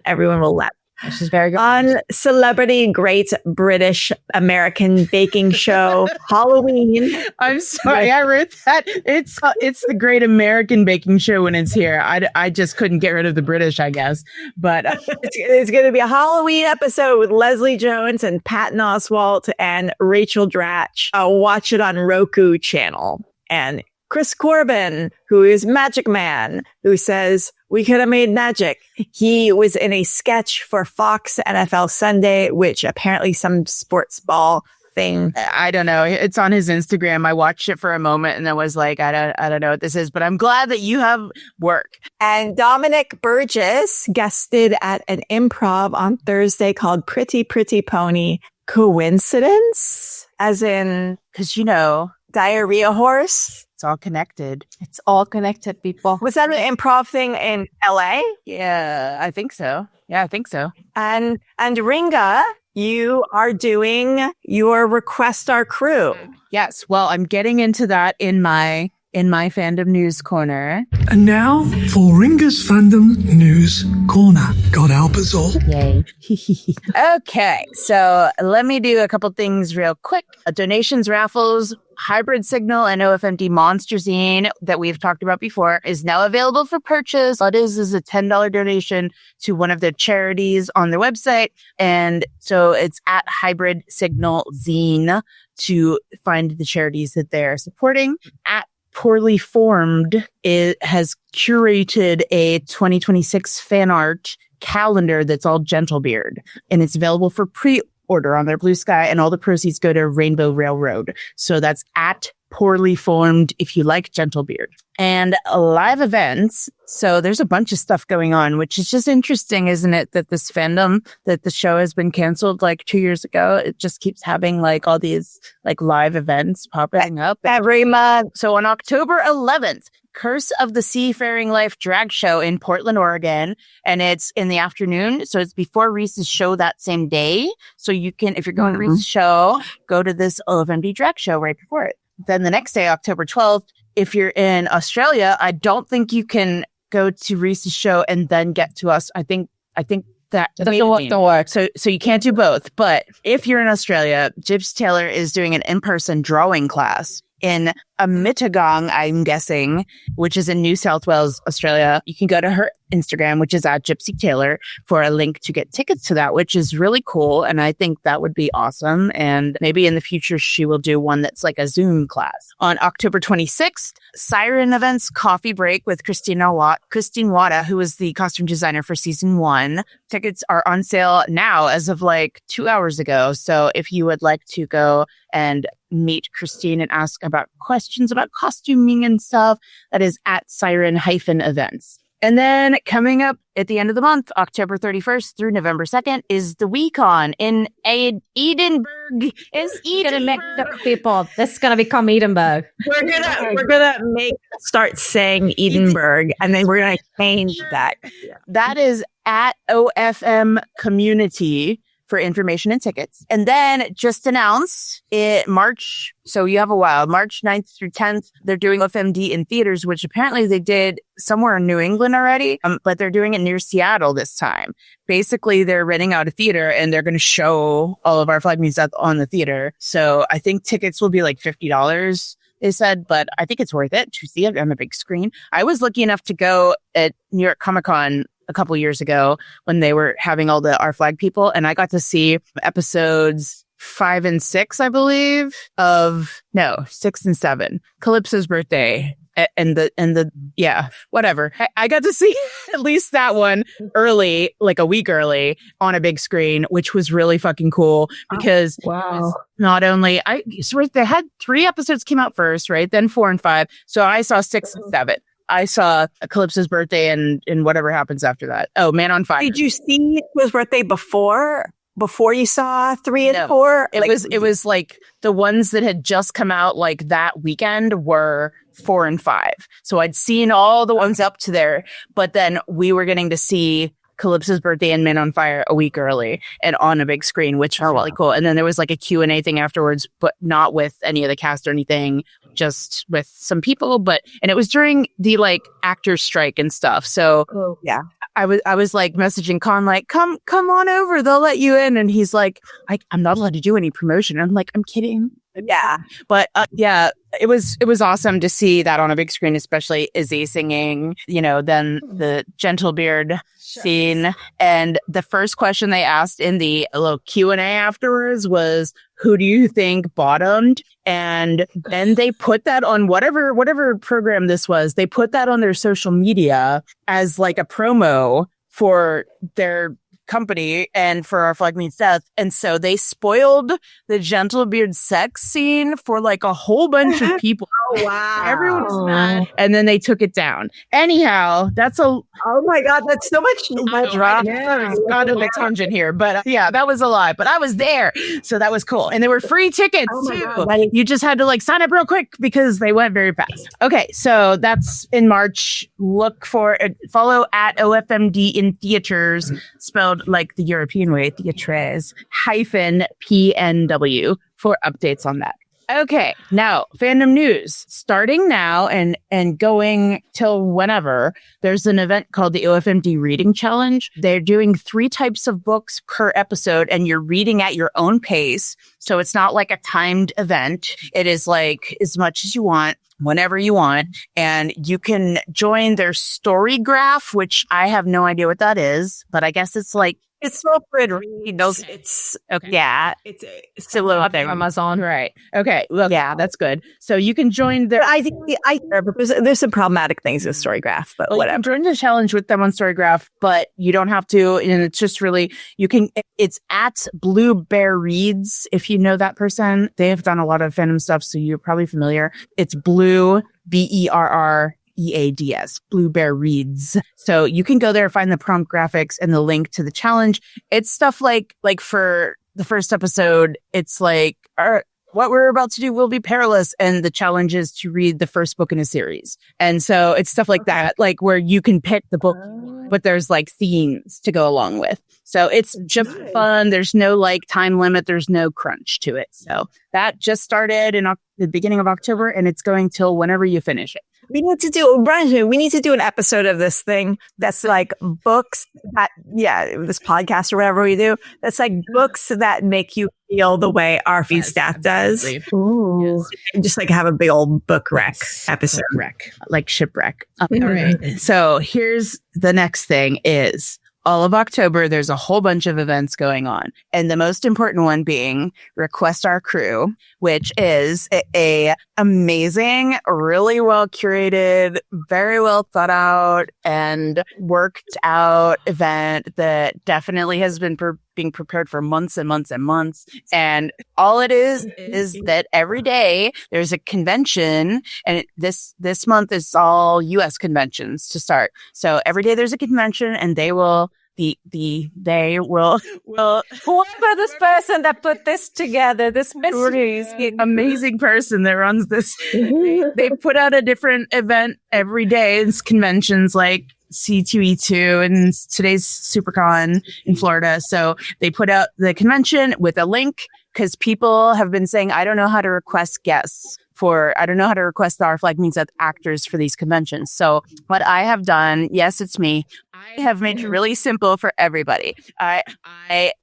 Everyone will laugh. She's very good. On Celebrity Great British American Baking Show Halloween. I'm sorry, I wrote that. It's the Great American Baking Show when it's here. I just couldn't get rid of the British, I guess. But it's going to be a Halloween episode with Leslie Jones and Patton Oswalt and Rachel Dratch. Watch it on Roku channel. And Chris Corbin, who is Magic Man, who says, we could have made magic. He was in a sketch for Fox NFL Sunday, which apparently some sports ball thing. I don't know. It's on his Instagram. I watched it for a moment and I was like, I don't know what this is, but I'm glad that you have work. And Dominic Burgess guested at an improv on Thursday called Pretty Pretty Pony. Coincidence? As in, because, you know, diarrhea horse? It's all connected. It's all connected, people. Was that an improv thing in LA? Yeah, I think so. And Ringa, you are doing your Request Our Crew. Yes. Well, I'm getting into that in my fandom news corner. And now for Ringa's Fandom News Corner. God help us all. Yay. Okay, so let me do a couple things real quick. Donations, raffles, Hybrid Signal, and OFMD Monster Zine that we've talked about before is now available for purchase. All it is a $10 donation to one of their charities on their website. And so it's at Hybrid Signal Zine to find the charities that they're supporting. At Poorly Formed, it has curated a 2026 fan art calendar that's all Gentlebeard, and it's available for pre-order on their Blue Sky, and all the proceeds go to Rainbow Railroad. So that's at Poorly Formed if you like Gentlebeard. And live events. So there's a bunch of stuff going on, which is just interesting, isn't it? That this fandom, that the show has been canceled like 2 years ago. It just keeps having like all these like live events popping up every month. So on October 11th, Curse of the Seafaring Life drag show in Portland, Oregon. And it's in the afternoon. So it's before Rhys's show that same day. So you can, if you're going to Rhys's show, go to this OFMD drag show right before it. Then the next day, October 12th, if you're in Australia, I don't think you can go to Rhys's show and then get to us. I think that doesn't work. So you can't do both. But if you're in Australia, Gypsy Taylor is doing an in-person drawing class in Mittagong, I'm guessing, which is in New South Wales, Australia. You can go to her Instagram, which is at Gypsy Taylor, for a link to get tickets to that, which is really cool. And I think that would be awesome. And maybe in the future, she will do one that's like a Zoom class. On October 26th, Siren Events Coffee Break with Christine Wada, who was the costume designer for season 1. Tickets are on sale now as of like 2 hours ago. So if you would like to go and meet Christine and ask about questions about costuming and stuff, that is at Siren-Events. And then coming up at the end of the month, October 31st through November 2nd, is the WeCon in Edinburgh. People, this is gonna become Edinburgh. We're gonna start saying Edinburgh, and then we're gonna change that. That is at OFM Community for information and tickets. And then just announced March, so you have a while, March 9th through 10th, they're doing OFMD in theaters, which apparently they did somewhere in New England already, but they're doing it near Seattle this time. Basically, they're renting out a theater and they're going to show all of our Flag News on the theater. So I think tickets will be like $50. They said, but I think it's worth it to see it on the big screen. I was lucky enough to go at New York Comic Con a couple years ago when they were having all the Our Flag people, and I got to see episodes 5 and 6, I believe, 6 and 7, Calypso's birthday. And the whatever. I got to see at least that one early, like a week early on a big screen, which was really fucking cool because not only they had 3 episodes came out first, right? Then 4 and 5. So I saw 6 and 7. I saw Calypso's birthday and whatever happens after that. Oh, Man on Fire. Did you see his birthday before before you saw 3 and 4? It was like the ones that had just come out like that weekend were 4 and 5. So I'd seen all the ones up to there, but then we were getting to see Calypso's birthday and Men on Fire a week early and on a big screen, which was really cool. And then there was like a Q&A thing afterwards, but not with any of the cast or anything, just with some people. And it was during the like actors strike and stuff. So I was like messaging Con, like, come on over. They'll let you in. And he's like, I'm not allowed to do any promotion. I'm like, I'm kidding. Yeah. But it was awesome to see that on a big screen, especially Izzy singing, then the Gentlebeard scene. And the first question they asked in the little Q&A afterwards was, who do you think bottomed? And then they put that on whatever program this was. They put that on their social media as like a promo for their company and for Our Flag Means Death. And so they spoiled the Gentlebeard sex scene for like a whole bunch of people. Oh, wow. Everyone was mad. And then they took it down. Anyhow, oh my God, that's so much drama. Got on a tangent here, but that was a lie. But I was there, so that was cool. And there were free tickets too. God. You just had to like sign up real quick because they went very fast. Okay, so that's in March. Follow at OFMD in theaters, spelled like the European way, theatres -PNW for updates on that. Okay, now fandom news. Starting now and going till whenever, there's an event called the OFMD Reading Challenge. They're doing 3 types of books per episode, and you're reading at your own pace. So it's not like a timed event. It is like as much as you want, whenever you want, and you can join their story graph, which I have no idea what that is, but I guess it's like it's so good read. It's okay. Yeah, it's a little thing. Amazon, right? Okay, well, yeah, that's good. So you can join their. I think there's some problematic things with Storygraph, but whatever. Join the challenge with them on Storygraph, but you don't have to. And it's just really you can. It's at Blue Bear Reads. If you know that person, they have done a lot of fandom stuff, so you're probably familiar. It's Blue BERREADS, Blue Bear Reads. So you can go there, find the prompt graphics and the link to the challenge. It's stuff like for the first episode, it's like, what we're about to do will be perilous. And the challenge is to read the first book in a series. And so it's stuff like that, like where you can pick the book, but there's like themes to go along with. So it's just fun. There's no like time limit. There's no crunch to it. So that just started in the beginning of October, and it's going till whenever you finish it. We need to do an episode of this thing that's like books that, this podcast or whatever we do. That's like books that make you feel the way our Death does. Ooh. Just like have a big old book wreck episode. Like shipwreck. All right. So here's the next thing is all of October, there's a whole bunch of events going on. And the most important one being Request Our Crew, which is a amazing, really well curated, very well thought out and worked out event that definitely has been being prepared for months and months and months. And all it is that every day there's a convention, and this month is all US conventions to start. So every day there's a convention, and they will whoever this person that put this together, this amazing person that runs this, they put out a different event every day. It's conventions like C2E2 and today's SuperCon in Florida. So they put out the convention with a link because people have been saying, I don't know how to request guests I don't know how to request the Our Flag Means Death actors for these conventions. So what I have done, yes, it's me. I have made it really simple for everybody. I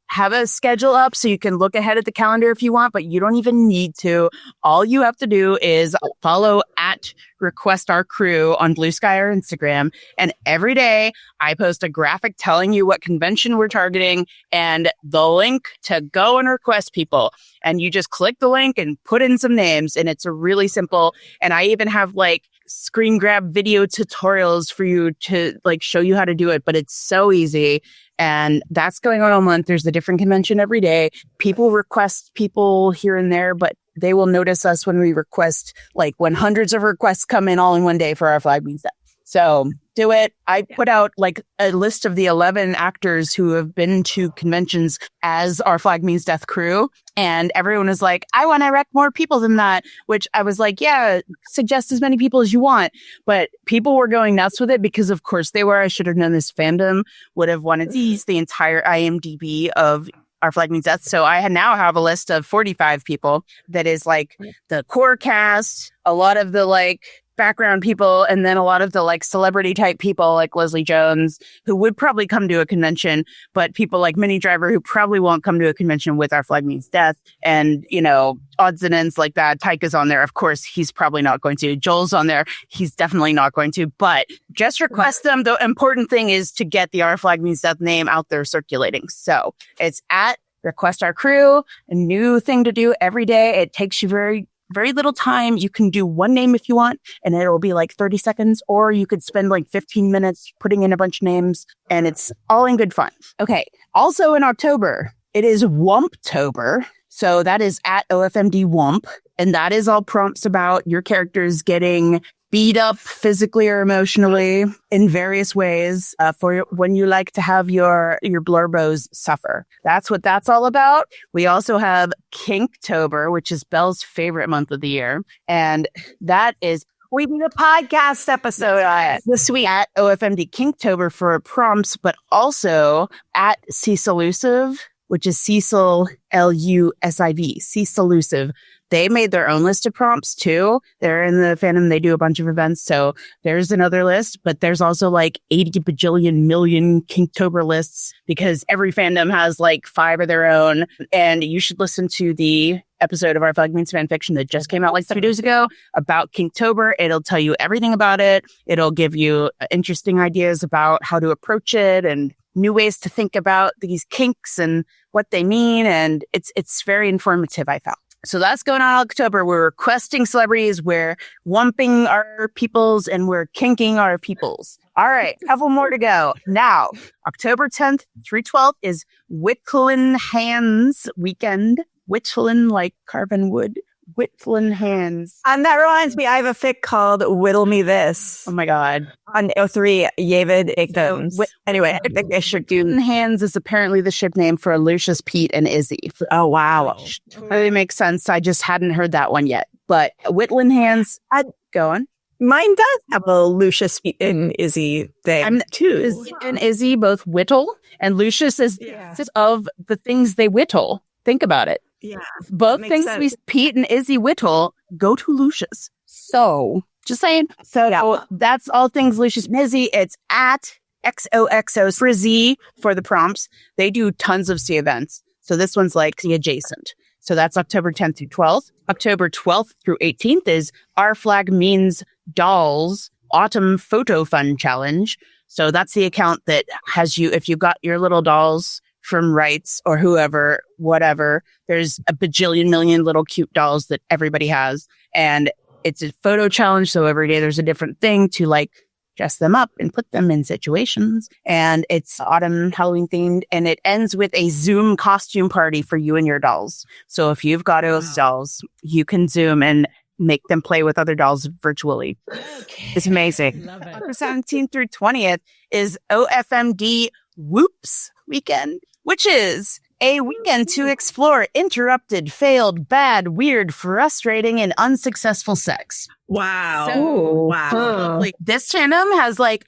have a schedule up so you can look ahead at the calendar if you want, but you don't even need to. All you have to do is follow at Request Our Crew on Blue Sky or Instagram. And every day I post a graphic telling you what convention we're targeting and the link to go and request people. And you just click the link and put in some names, and it's really simple. And I even have like screen grab video tutorials for you to like show you how to do it, but it's so easy. And that's going on all month. There's a different convention every day. People request people here and there, but they will notice us when we request, like when hundreds of requests come in all in one day for Our Flag Means Death. So do it. I put out like a list of the 11 actors who have been to conventions as Our Flag Means Death crew. And everyone was like, I want to rec more people than that, which I was like, yeah, suggest as many people as you want. But people were going nuts with it because, of course, they were. I should have known this fandom would have wanted to use the entire IMDb of Our Flag Means Death. So I now have a list of 45 people that is like the core cast, a lot of the like background people, and then a lot of the like celebrity type people like Leslie Jones, who would probably come to a convention, but people like Minnie Driver who probably won't come to a convention with Our Flag Means Death. And, you know, odds and ends like that. Tyke is on there. Of course, he's probably not going to. Joel's on there. He's definitely not going to, but just request them. The important thing is to get the Our Flag Means Death name out there circulating. So it's at Request Our Crew, a new thing to do every day. It takes you very little time. You can do one name if you want, and it'll be like 30 seconds, or you could spend like 15 minutes putting in a bunch of names, and it's all in good fun. Okay. Also in October, it is Womptober. So that is at OFMD Womp, and that is all prompts about your characters getting beat up physically or emotionally in various ways for when you like to have your blurbos suffer. That's what that's all about. We also have Kinktober, which is Belle's favorite month of the year. And that is, we did a podcast episode on it this week at OFMD Kinktober for prompts, but also at Cecilusive, which is Cecil Lusiv. Cecilusive. They made their own list of prompts too. They're in the fandom. They do a bunch of events. So there's another list, but there's also like 80 bajillion million Kinktober lists because every fandom has like 5 of their own. And you should listen to the episode of Our Flag Means Fanfiction that just came out like 3 days ago about Kinktober. It'll tell you everything about it. It'll give you interesting ideas about how to approach it and new ways to think about these kinks and what they mean. And it's very informative, I felt. So that's going on in October. We're requesting celebrities, we're wumping our peoples, and we're kinking our peoples. All right, couple more to go. Now, October 10th through 12th is Whittlin Hands Weekend. Whittlin, like carving wood. Whittlin Hands. And that reminds me, I have a fic called Whittle Me This. Oh my God. On O3, Yavid Igdones. Anyway, I think I should do. Whittlin Hands is apparently the ship name for Lucius, Pete, and Izzy. Oh, wow. Totally makes sense. I just hadn't heard that one yet. But Whittlin Hands, go on. Mine does have a Lucius and Izzy thing too. Izzy and Izzy both whittle, and Lucius is of the things they whittle. Think about it. Yeah. Both things we Pete and Izzy whittle go to Lucius. So just saying. So that's all things Lucius and Izzy. It's at XOXO Rhysie for the prompts. They do tons of C events. So this one's like the adjacent. So that's October 10th through 12th. October 12th through 18th is Our Flag Means Dolls Autumn Photo Fun Challenge. So that's the account that has you, if you got your little dolls from Rights or whoever, whatever, there's a bajillion million little cute dolls that everybody has. And it's a photo challenge. So every day there's a different thing to like dress them up and put them in situations. And it's autumn Halloween themed. And it ends with a Zoom costume party for you and your dolls. So if you've got those dolls, you can Zoom and make them play with other dolls virtually. Okay. It's amazing. Love it. 17th through 20th is OFMD Whoops Weekend, which is a weekend to explore interrupted, failed, bad, weird, frustrating, and unsuccessful sex. Wow. Wow. Like, this fandom has like,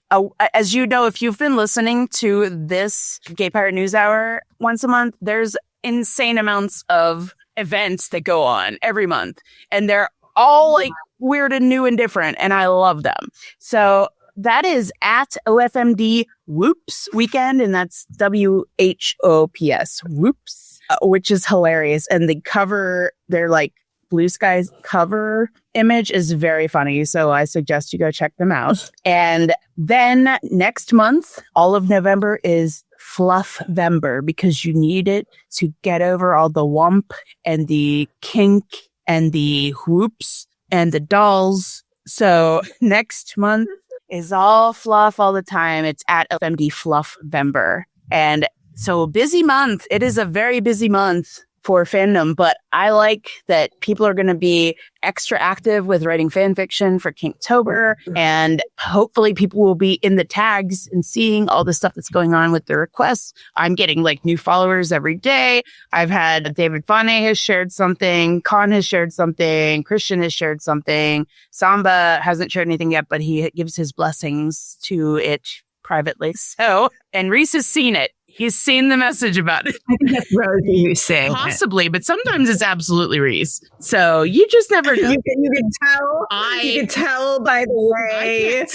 as you know, if you've been listening to this Gay Pirate News Hour once a month, there's insane amounts of events that go on every month. And they're all like weird and new and different. And I love them. So that is at OFMD Whoops Weekend, and that's WHOPS Whoops, which is hilarious. And the cover, their like Blue Skies cover image is very funny. So I suggest you go check them out. And then next month, all of November is Fluffvember, because you need it to get over all the wump and the kink and the whoops and the dolls. So next month is all fluff all the time. It's at OFMD Fluffvember. And so busy month. It is a very busy month for fandom, but I like that people are going to be extra active with writing fan fiction for Kinktober, and hopefully people will be in the tags and seeing all the stuff that's going on with the requests. I'm getting like new followers every day. I've had David Fane has shared something, Khan has shared something, Christian has shared something, Samba hasn't shared anything yet, but he gives his blessings to it privately. So, and Rhys has seen it. He's seen the message about it. I think that's Rhysie who's saying Possibly, but sometimes it's absolutely Rhys. So you just never know. You can tell. You can tell by the way.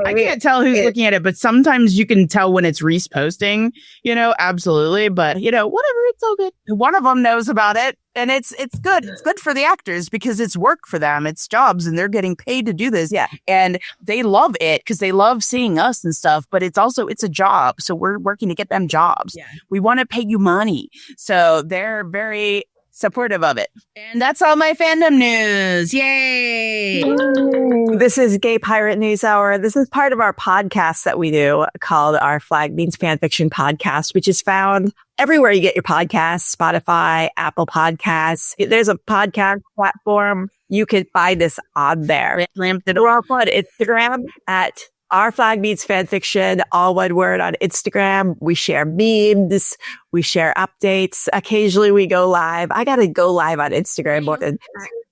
I can't tell who's looking at it, but sometimes you can tell when it's Rhys posting. Absolutely. But whatever. It's all good. One of them knows about it. And it's good. It's good for the actors because it's work for them. It's jobs and they're getting paid to do this. Yeah. And they love it because they love seeing us and stuff. But it's a job. So we're working to get them jobs. Yeah. We want to pay you money. So they're very supportive of it. And that's all my fandom news. Yay! This is Gay Pirate News Hour. This is part of our podcast that we do called our Flag Means Fanfiction podcast, which is found everywhere you get your podcasts, Spotify, Apple Podcasts. There's a podcast platform. You can find us on there. We're also on Instagram at Our Flag Means Fanfiction, all one word on Instagram. We share memes. We share updates. Occasionally we go live. I got to go live on Instagram more than...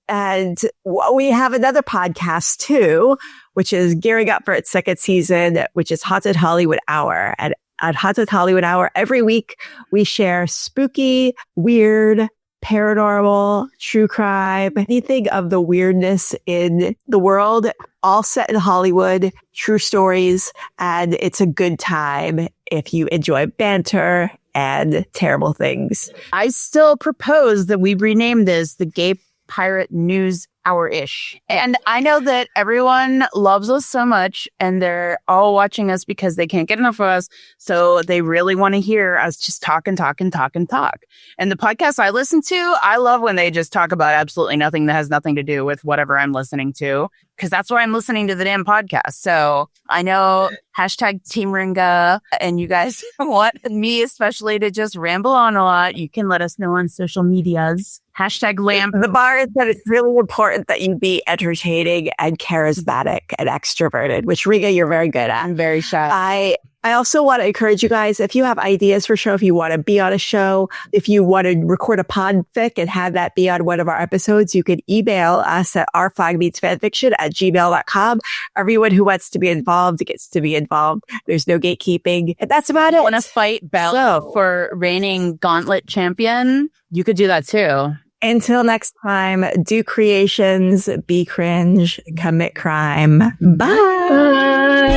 And we have another podcast too, which is gearing up for its second season, which is Haunted Hollywood Hour. And at Haunted Hollywood Hour, every week we share spooky, weird, paranormal, true crime, anything of the weirdness in the world, all set in Hollywood, true stories. And it's a good time if you enjoy banter and terrible things. I still propose that we rename this the Gay Pirate News Hour-ish. And I know that everyone loves us so much and they're all watching us because they can't get enough of us. So they really want to hear us just talk and talk and talk and talk. And the podcasts I listen to, I love when they just talk about absolutely nothing that has nothing to do with whatever I'm listening to, because that's why I'm listening to the damn podcast. So I know #Team Ringa, and you guys want me especially to just ramble on a lot. You can let us know on social medias. #Lamp. The bar is that it's really important that you be entertaining and charismatic and extroverted, which Riga, you're very good at. I'm very shy. I also want to encourage you guys, if you have ideas for a show, if you want to be on a show, if you want to record a podfic and have that be on one of our episodes, you can email us at ourflagmeansfanfiction@gmail.com. Everyone who wants to be involved gets to be involved. There's no gatekeeping. And that's about it. Want to fight Belle for reigning gauntlet champion? You could do that too. Until next time, do creations, be cringe, commit crime. Bye.